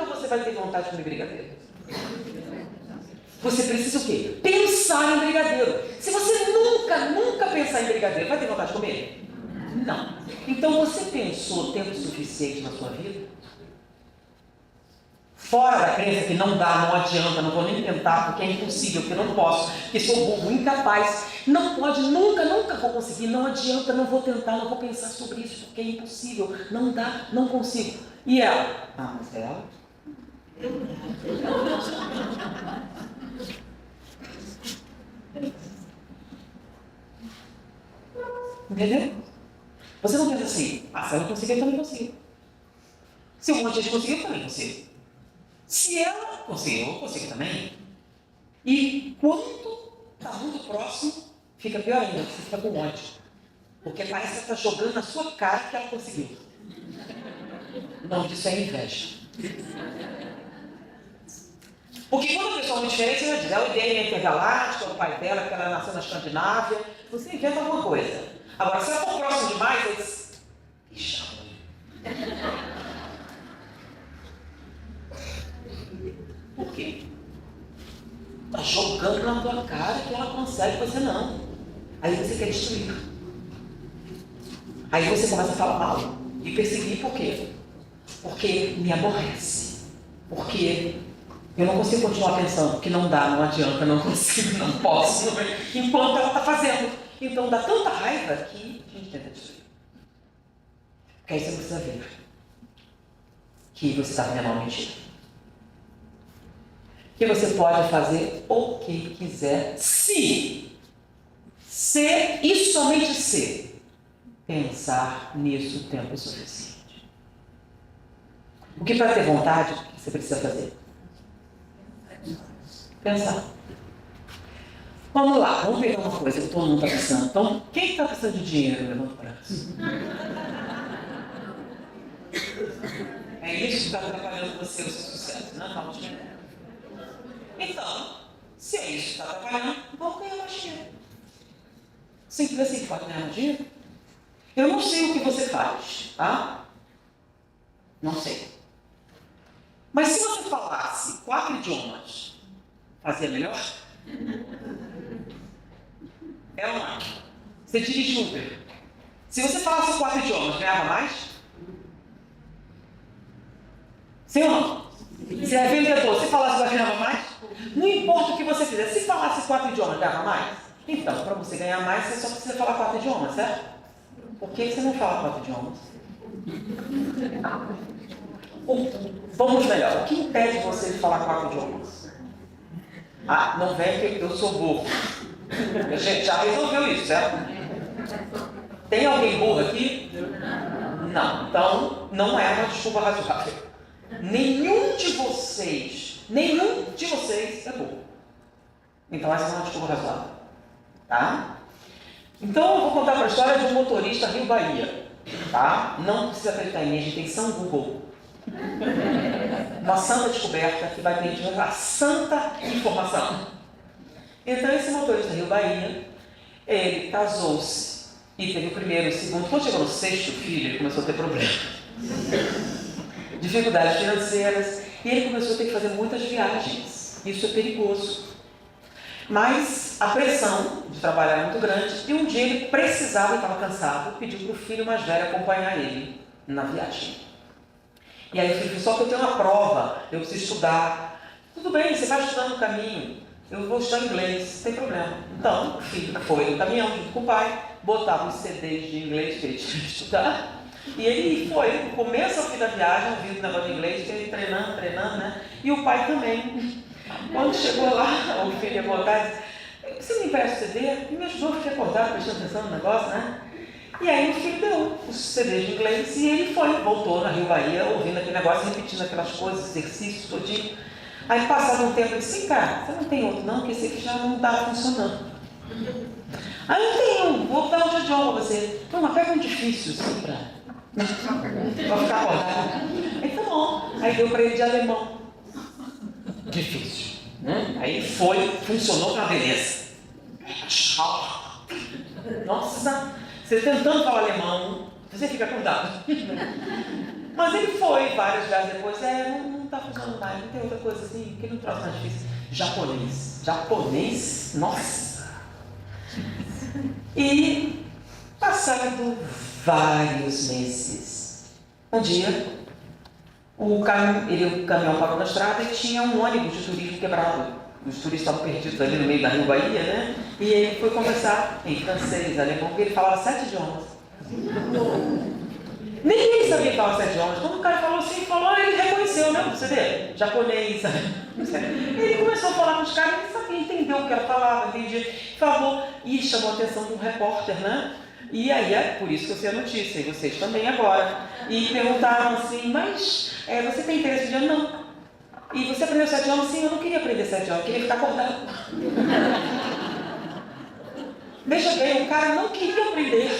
você vai ter vontade de comer brigadeiro. Você precisa o quê? Pensar em brigadeiro. Se você nunca pensar em brigadeiro, vai ter vontade de comer? Não. Então você pensou tempo suficiente na sua vida? Fora da crença que não dá, não adianta, não vou nem tentar, porque é impossível, porque eu não posso, porque sou burro, incapaz, não pode, nunca vou conseguir, não adianta, não vou tentar, não vou pensar sobre isso, porque é impossível, não dá, não consigo. E ela? Ah, mas ela? Entendeu? Você não pensa assim, se ela conseguir, eu também consigo. Se um monte de gente conseguir, eu também consigo. Se ela conseguir, eu consigo também. E quando está muito próximo, fica pior ainda, você fica com ódio. Porque parece que ela está jogando na sua cara que ela conseguiu. O nome disso é inveja. Porque quando a pessoa é muito diferente, você vai dizer, a ideia é intergaláctica, o pai dela, que ela nasceu na Escandinávia, você inventa alguma coisa. Agora, se ela for próximo demais, eles... Ixi, por quê? Está jogando na tua cara que ela consegue, você não. Aí você quer destruir. Aí você começa a falar mal. E perseguir por quê? Porque me aborrece. Porque eu não consigo continuar pensando que não dá, não adianta, não consigo, não posso, enquanto ela está fazendo. Então dá tanta raiva que a gente tenta destruir. Porque aí você precisa ver que você está vendo uma mentira. Que você pode fazer o que quiser, se e somente se pensar nisso o tempo suficiente. O que para ter vontade, o que você precisa fazer? Pensar. Vamos lá, vamos pegar uma coisa que todo mundo está precisando. Então, quem está precisando de dinheiro? Levanta o braço. É isso que está atrapalhando você, o seu sucesso, não é? Fala de dinheiro. Então, se é isso que está atrapalhando, vamos ganhar mais dinheiro. Simples assim, pode ganhar mais dinheiro? Eu não sei o que você faz, tá? Não sei. Mas se você falasse 4 idiomas, fazia melhor? É ou não? Você dirige Uber. Se você falasse 4 idiomas, ganhava mais? Sim ou não? Se é vendedor, se falasse ganhava mais? Não importa o que você fizer. Se falasse 4 idiomas, ganhava mais? Então, para você ganhar mais, você só precisa falar 4 idiomas, certo? Por que você não fala 4 idiomas? Vamos melhor. O que impede você de falar 4 idiomas? Ah, não vem que eu sou burro. A gente já resolveu isso, certo? Tem alguém burro aqui? Não. Então, não é uma desculpa razoável. Nenhum de vocês é burro. Então, essa não é uma desculpa razoável. Tá? Então, eu vou contar para a história de um motorista Rio-Bahia. Tá? Não precisa acreditar em mim, a gente tem São Google. Uma santa descoberta que vai ter a santa informação. Então, esse motorista Rio-Bahia, ele casou-se e teve o primeiro, o segundo. Quando chegou no 6º filho, ele começou a ter problemas. Dificuldades financeiras, e ele começou a ter que fazer muitas viagens. Isso é perigoso. Mas a pressão de trabalhar era muito grande, e um dia ele precisava, ele estava cansado, pediu para o filho mais velho acompanhar ele na viagem. E aí o filho disse, só que eu tenho uma prova, eu preciso estudar. Tudo bem, você vai estudando no caminho, eu vou estudar inglês, não tem problema. Então, o filho foi no caminhão junto com o pai, botava os CDs de inglês que ele tinha que estudar, e ele foi, no começo ao fim da viagem, ouvindo o negócio de inglês, ele treinando, né? E o pai também. Quando chegou lá, o filho ia voltar e disse, você me empresta o CD? E me ajudou, fiquei acordado, prestando atenção no negócio, né? E aí o filho deu os CDs de inglês e ele voltou na Rio-Bahia, ouvindo aquele negócio, repetindo aquelas coisas, exercícios, todinho. Aí passava um tempo, ele disse, cara, você não tem outro não, porque esse aqui já não está funcionando. Aí eu tenho, vou dar outro idioma pra você. Não, mas pega um difícil, assim, pra ficar acordado. Aí tá bom. Aí deu para ele de alemão. Difícil. Aí foi, funcionou com a beleza. Nossa, você tentando falar alemão, você fica acordado. Mas ele foi várias vezes depois, não está funcionando mais, não tem outra coisa assim, que não trouxe mais difícil. Japonês, nossa! E passando vários meses, um dia, o caminhão parou na estrada e tinha um ônibus de turismo quebrado. Os turistas estavam perdidos ali no meio da Rio Bahia, né? E ele foi conversar em francês, alemão, porque ele falava 7 idiomas. Nem ele sabia falar 7 idiomas. Quando o cara falou assim, ele reconheceu, né? Você vê? Japonês. Ele começou a falar com os caras, ele sabia, entendeu o que ela falava, entendia. Falou, e chamou a atenção de um repórter, né? E aí é por isso que eu sei a notícia, e vocês também agora. E perguntaram assim, mas você tem interesse em idioma? Não. E você aprendeu 7 idiomas? Sim, eu não queria aprender 7 idiomas, eu queria ficar acordado. Veja bem, o cara não queria aprender.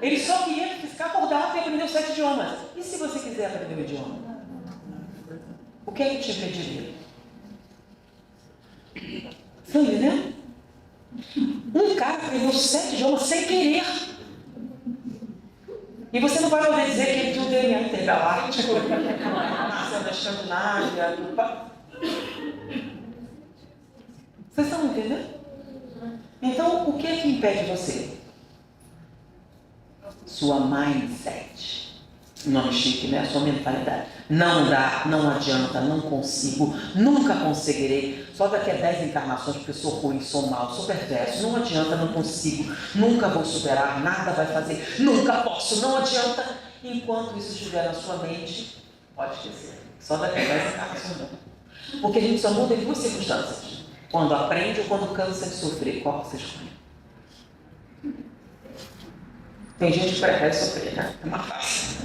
Ele só queria ficar acordado e aprender os 7 idiomas. E se você quiser aprender o idioma? O que é que te impediria? Estão entendendo? Um cara aprendeu 7 idiomas sem querer. E você não vai poder dizer que ele tinha um DNA intergaláctico, nasceu na Escandinávia. Vocês estão entendendo? Então, o que é que impede você? Sua mindset. Nome chique, né? A sua mentalidade. Não dá, não adianta, não consigo, nunca conseguirei. Só daqui a 10 encarnações, porque eu sou ruim, sou mau, sou perverso. Não adianta, não consigo, nunca vou superar, nada vai fazer, nunca posso, não adianta. Enquanto isso estiver na sua mente, pode esquecer. Só daqui a 10 encarnações não. Porque a gente só muda em 2 circunstâncias. Quando aprende ou quando cansa de sofrer. Qual você escolhe? Tem gente que prefere sofrer, né? É mais fácil.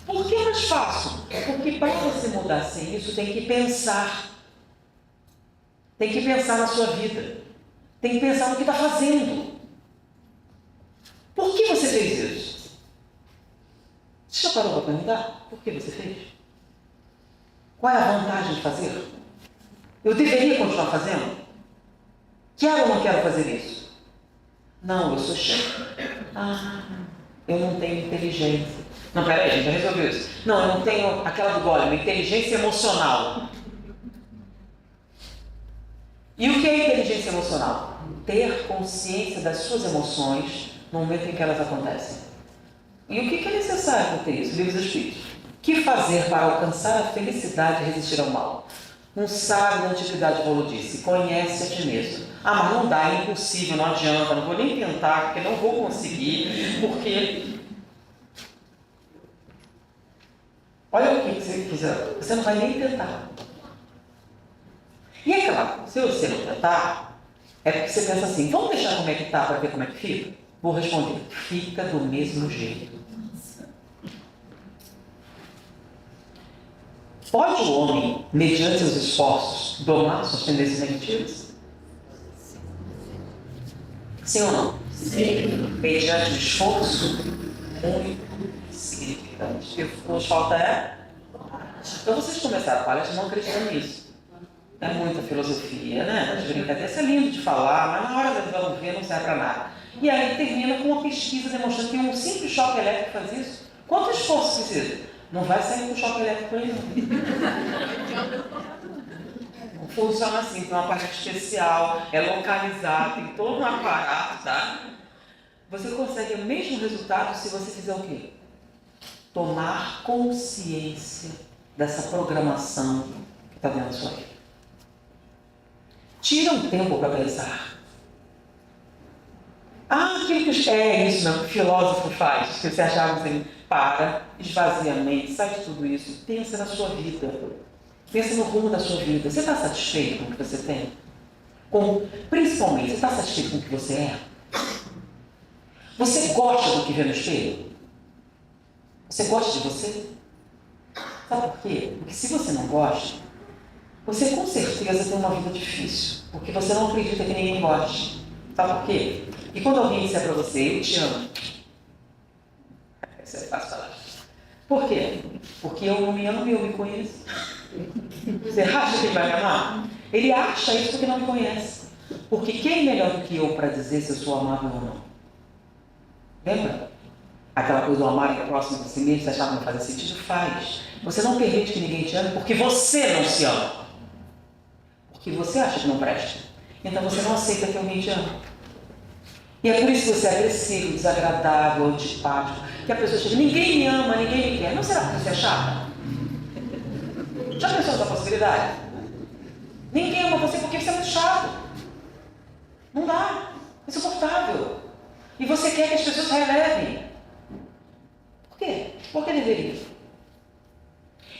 Por que é mais fácil? Porque para você mudar sem isso, tem que pensar. Tem que pensar na sua vida. Tem que pensar no que está fazendo. Por que você fez isso? Você já parou para perguntar? Por que você fez? Qual é a vantagem de fazer? Eu deveria continuar fazendo? Quero ou não quero fazer isso? Não, eu sou chefe. Eu não tenho inteligência. Não, peraí, a gente já resolveu isso. Não, eu não tenho aquela do Goleman, inteligência emocional. E o que é inteligência emocional? Ter consciência das suas emoções no momento em que elas acontecem. E o que é necessário para ter isso? Livros Espíritos. O que fazer para alcançar a felicidade e resistir ao mal? Um sábio da antiguidade falou disse, conhece a ti mesmo. Mas não dá, é impossível, não adianta, não vou nem tentar, porque não vou conseguir, porque... Olha o que você quiser, você não vai nem tentar. E é claro, se você não tentar, é porque você pensa assim, vamos deixar como é que está para ver como é que fica? Vou responder, fica do mesmo jeito. Pode o homem, mediante seus esforços, domar suas tendências negativas? Sim ou não? Sim. Mediante o esforço, muito significante. O que nos falta é... Então vocês começaram a palestra não acreditando nisso. É muita filosofia, né? As brincadeiras, isso é lindo de falar, mas na hora da vamos ver não serve para nada. E aí termina com uma pesquisa demonstrando que um simples choque elétrico faz isso. Quanto esforço precisa? Não vai sair com choque elétrico aí, não. Funciona assim, tem uma parte especial, é localizado, tem todo um aparato, tá? Você consegue o mesmo resultado se você fizer o quê? Tomar consciência dessa programação que está dentro da sua vida. Tira um tempo para pensar. Aquilo que é isso mesmo, que o filósofo faz, que você achava assim, para, esvazia a mente, sai de tudo isso, pensa na sua vida, pensa no rumo da sua vida. Você está satisfeito com o que você tem? Principalmente, você está satisfeito com o que você é? Você gosta do que vê no espelho? Você gosta de você? Sabe por quê? Porque se você não gosta, você com certeza tem uma vida difícil, porque você não acredita que ninguém goste. Sabe por quê? E quando alguém disser para você, eu te amo, isso é fácil falar. Por quê? Porque eu não me amo e eu me conheço. Você acha que ele vai me amar? Ele acha isso porque não me conhece. Porque quem é melhor do que eu para dizer se eu sou amável ou não? Lembra? Aquela coisa do amar é próximo de si mesmo, você achava que não fazia sentido? Faz. Você não permite que ninguém te ame porque você não se ama. Porque você acha que não presta. Então você não aceita que alguém te ama. E é por isso que você é agressivo, desagradável, antipático. Que a pessoa chega, ninguém me ama, ninguém me quer. Não será que você é chata? Já pensou nessa possibilidade? Ninguém ama você porque você é muito chato. Não dá. É insuportável. E você quer que as pessoas relevem. Por quê? Por que deveria?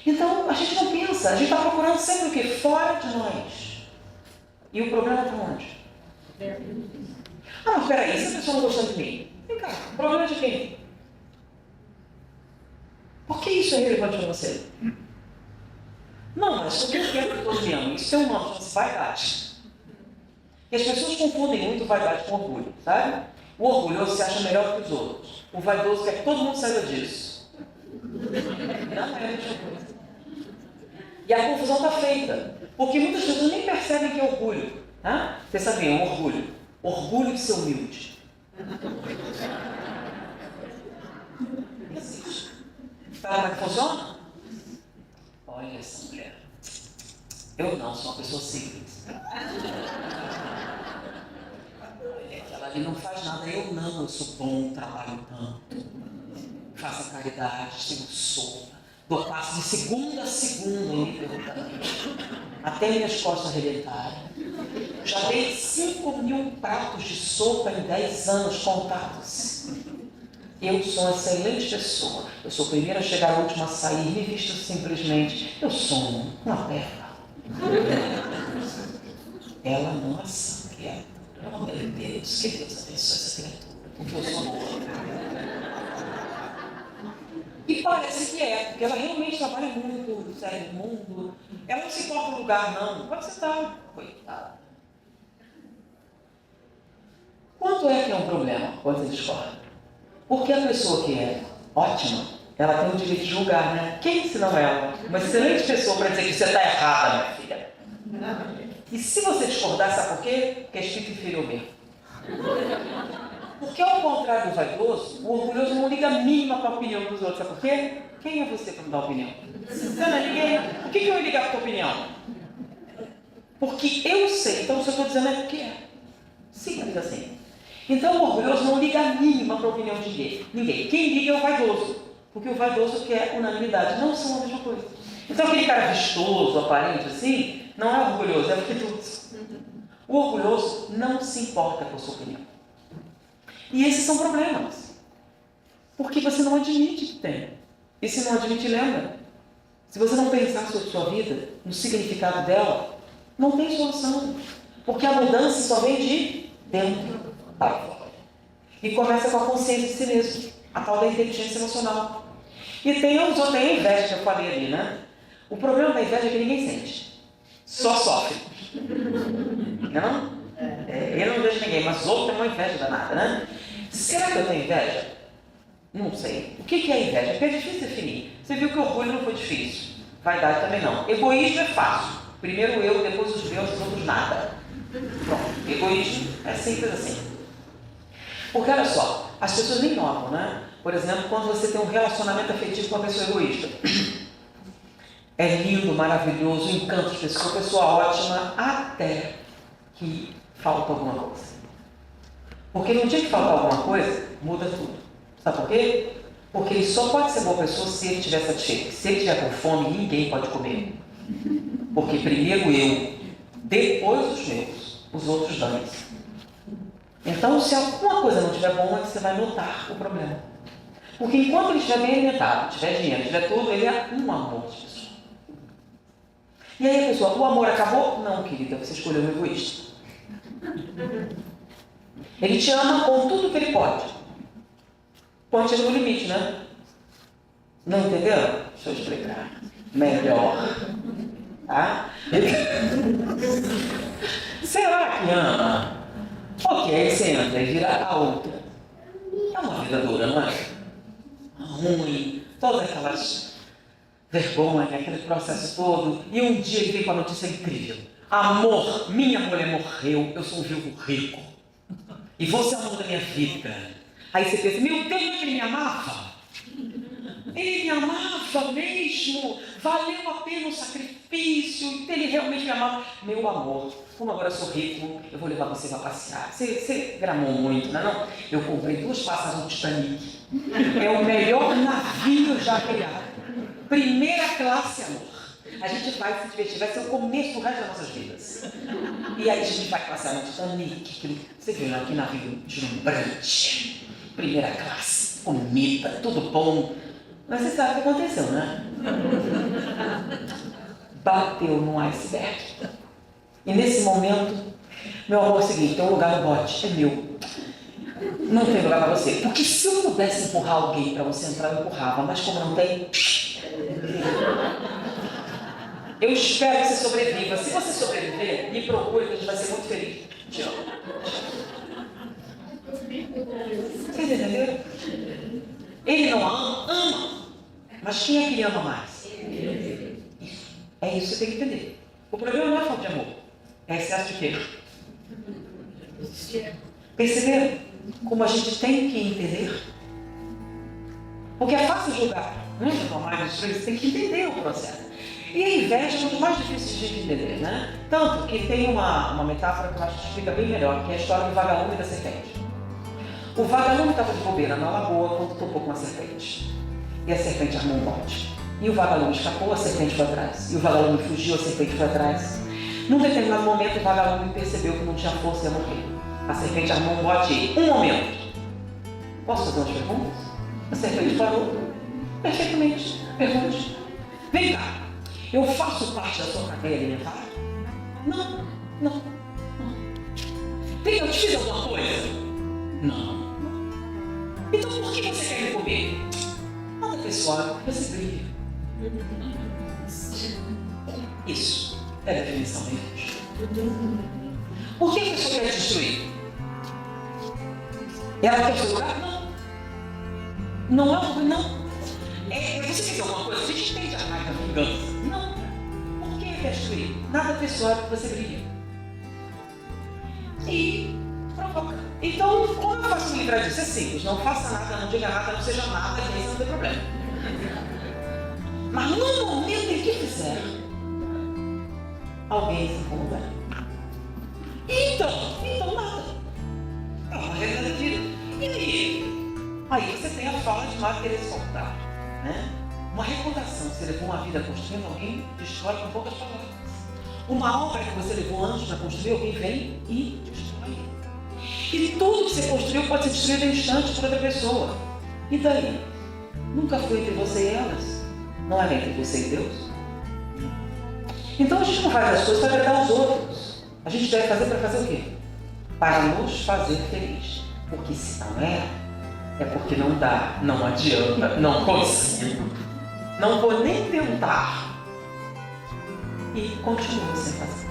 Então, a gente não pensa. A gente está procurando sempre o quê? Fora de nós. E o problema está onde? Ah, mas peraí, se a pessoa não gostando de mim? Vem cá, o problema é de quem? Por que isso é relevante para você? Não, mas porque eu quero que todos me amem. Isso é um nome, chama-se vaidade. E as pessoas confundem muito vaidade com orgulho, sabe? O orgulhoso se acha melhor que os outros. O vaidoso quer que todo mundo saiba disso. Não é a mesma coisa. E a confusão está feita. Porque muitas pessoas nem percebem que é orgulho. Tá? Vocês sabiam, orgulho. Orgulho de ser humilde. Existe. Sabe como é que funciona? Olha essa mulher. Eu não, sou uma pessoa simples. Ela ali não faz nada. Eu não, eu sou bom, trabalho tanto. Faço caridade, tenho sopa. Dou passo de segunda a segunda ininterruptamente. Até minhas costas arrebentarem. Já dei 5.000 pratos de sopa em 10 anos contados. Eu sou uma excelente pessoa. Eu sou a primeira a chegar, a última a sair, me visto simplesmente. Eu sou uma perna. Ela não é sã, criatura. Oh, meu Deus, que Deus abençoe essa criatura, porque eu sou boa. E parece que é, porque ela realmente trabalha muito, sai do mundo. Ela não se importa no lugar, não. Pode sentar, coitada. Quanto é que é um problema quando você discorda? Porque a pessoa que é ótima, ela tem o direito de julgar, né? Quem se não ela? Uma excelente pessoa para dizer que você está errada, minha filha. E se você discordar, sabe por quê? Porque é espírito inferior mesmo. Porque ao contrário do vaidoso, o orgulhoso não liga a mínima para a opinião dos outros. Sabe por quê? Quem é você para me dar opinião? Você não é ninguém. Por que eu ia ligar para a tua opinião? Porque eu sei. Então, se eu estou dizendo é porque é. Simples assim. Então, o orgulhoso não liga a mínima para a opinião de ninguém. Quem liga é o vaidoso. Porque o vaidoso quer unanimidade. Não são a mesma coisa. Então, aquele cara vistoso, aparente assim, não é orgulhoso, é atitude. O orgulhoso não se importa com a sua opinião. E esses são problemas. Porque você não admite que tem. E se não admite, lembra. Se você não pensar sobre sua vida, no significado dela, não tem solução. Porque a mudança só vem de dentro para fora. E começa com a consciência de si mesmo. A tal da inteligência emocional. E tem a inveja que eu falei ali, né? O problema da inveja é que ninguém sente. Só sofre. Não? Eu não vejo ninguém, mas outro tem uma inveja danada, né? Será que eu tenho inveja? Não sei. O que é inveja? Porque é difícil definir. Você viu que orgulho não foi difícil. Vaidade também não. Egoísmo é fácil. Primeiro eu, depois os meus, os outros nada. Pronto. Egoísmo é simples assim. Porque olha só, as pessoas nem notam, né? Por exemplo, quando você tem um relacionamento afetivo com uma pessoa egoísta. É lindo, maravilhoso, encanta as pessoas, pessoa ótima, até que falta alguma coisa. Porque no dia que faltar alguma coisa, muda tudo. Sabe por quê? Porque ele só pode ser boa pessoa se ele estiver satisfeito. Se ele estiver com fome, ninguém pode comer. Porque primeiro eu, depois os meus, os outros dão-se. Então, se alguma coisa não estiver bom, você vai notar o problema. Porque enquanto ele estiver bem alimentado, tiver dinheiro, tiver tudo, ele é um amor de pessoa. E aí a pessoa, o amor acabou? Não, querida, você escolheu um egoísta. Ele te ama com tudo que ele pode. Quando chega no limite, né? Não entendeu? Deixa eu explicar. Melhor. Tá? Será que ama? Ok, você entra e vira a outra. É uma vida dura, não é? Ruim, todas aquelas vergonha, aquele processo todo. E um dia ele vem com a notícia incrível. Amor, minha mulher morreu, eu sou um viúvo rico. E você é o amor da minha vida. Aí você pensa, meu Deus, ele me amava? Ele me amava mesmo? Valeu a pena o sacrifício? Ele realmente me amava? Meu amor, como agora eu sou rico, eu vou levar você para passear. Você gramou muito, não é não? Eu comprei 2 passagens no Titanic. É o melhor navio já criado. Primeira classe, amor. A gente vai se divertir, vai ser o começo do resto das nossas vidas. E aí a gente vai passear no Titanic. Você viu aqui navio deslumbrante. Primeira classe, comida, tudo bom. Mas você sabe o que aconteceu, né? Bateu num iceberg. E nesse momento, meu amor, é o seguinte, tem um lugar no bote, é meu. Não tem lugar para você. Porque se eu pudesse empurrar alguém para você entrar, eu empurrava. Mas como não tem... Eu espero que você sobreviva. Se você sobreviver, me procure, que a gente vai ser muito feliz. Te amo. Vocês entenderam? Ele não ama, ama. Mas quem é que ele ama mais? Isso. É isso que você tem que entender. O problema não é falta de amor. É excesso de quê? Perceberam como a gente tem que entender? Porque é fácil julgar. Não é normal, mas você tem que entender o processo. E a inveja é muito mais difícil de entender, né? Tanto que tem uma metáfora que eu acho que explica bem melhor, que é a história do vagalume e da serpente. O vagalume estava de bobeira na lagoa quando topou com a serpente. E a serpente armou um bote. E o vagalume escapou, a serpente foi atrás. E o vagalume fugiu, a serpente foi atrás. Num determinado momento, o vagalume percebeu que não tinha força e ia morrer. A serpente armou um bote e, um momento. Posso fazer umas perguntas? A serpente parou. Perfeitamente. Pergunte. Vem cá. Eu faço parte da sua cadeia alimentar? Não. Eu te fiz alguma coisa? Não. Então por que você quer me comer? Nada pessoal, você brilha. Isso é a definição da inveja. Por que a pessoa quer destruir? Ela quer seu lugar? Não. Não. Você quer alguma coisa? A gente entende a raiva, a vingança. Não. Por que quer destruir? Nada pessoal, porque você brilha. E provoca. Então, como eu faço me livrar disso? É simples. Não faça nada, não diga nada, não seja nada, que isso não tem problema. Mas no momento em que fizer, alguém se incomoda. Então nada. É uma regra da vida. E aí? Aí você tem a fala de Marta Teresa de Calcutá, né? Uma recordação. Você levou uma vida construindo, alguém destrói com poucas palavras. Uma obra que você levou anos para construir, alguém vem e destrói. E tudo que você construiu pode ser destruído em instantes por outra pessoa. E daí? Nunca foi entre você e elas. Não é entre você e Deus. Então a gente não faz as coisas para agradar os outros. A gente deve fazer para fazer o quê? Para nos fazer feliz. Porque se não é porque não dá, não adianta, não consigo. Não vou nem tentar. E continua sem fazer.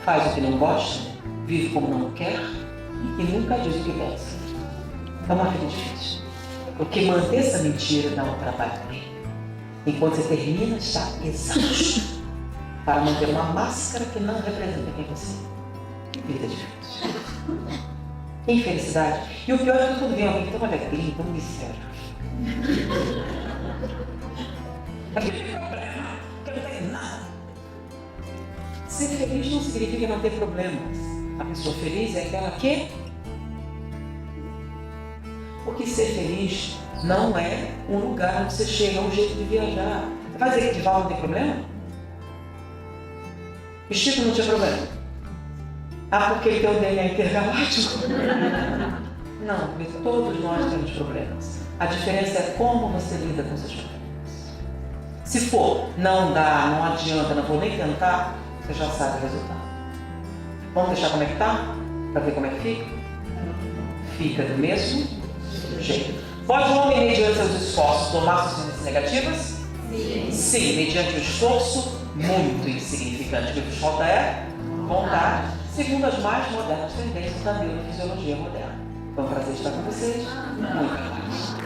Faz o que não gosta, vive como não quer e nunca diz o que pensa. É uma vida difícil. Porque manter essa mentira dá um trabalho também. Enquanto você termina, está exausto para manter uma máscara que não representa quem você é. Que vida difícil. Que infelicidade. E o pior é que tudo vem alguém tão alegria, tão miséria. Mas não tem problema, porque não tem nada. Ser feliz não significa não ter problemas. A pessoa feliz é aquela que... Porque ser feliz não é um lugar onde você chega, é um jeito de viajar. Você vai dizer que Dival não tem problema? E Chico não tinha problema? Porque ele tem o DNA intergaláctico? Não, porque todos nós temos problemas. A diferença é como você lida com seus problemas. Se for, não dá, não adianta, não vou nem tentar, você já sabe o resultado. Vamos deixar como é que está? Para ver como é que fica? Fica do mesmo jeito. Pode o homem, mediante seus esforços, tomar suas negativas? Sim, mediante o esforço muito insignificante. O que nos falta é vontade, segundo as mais modernas tendências da neurofisiologia moderna. Foi um prazer estar com vocês. Muito mais.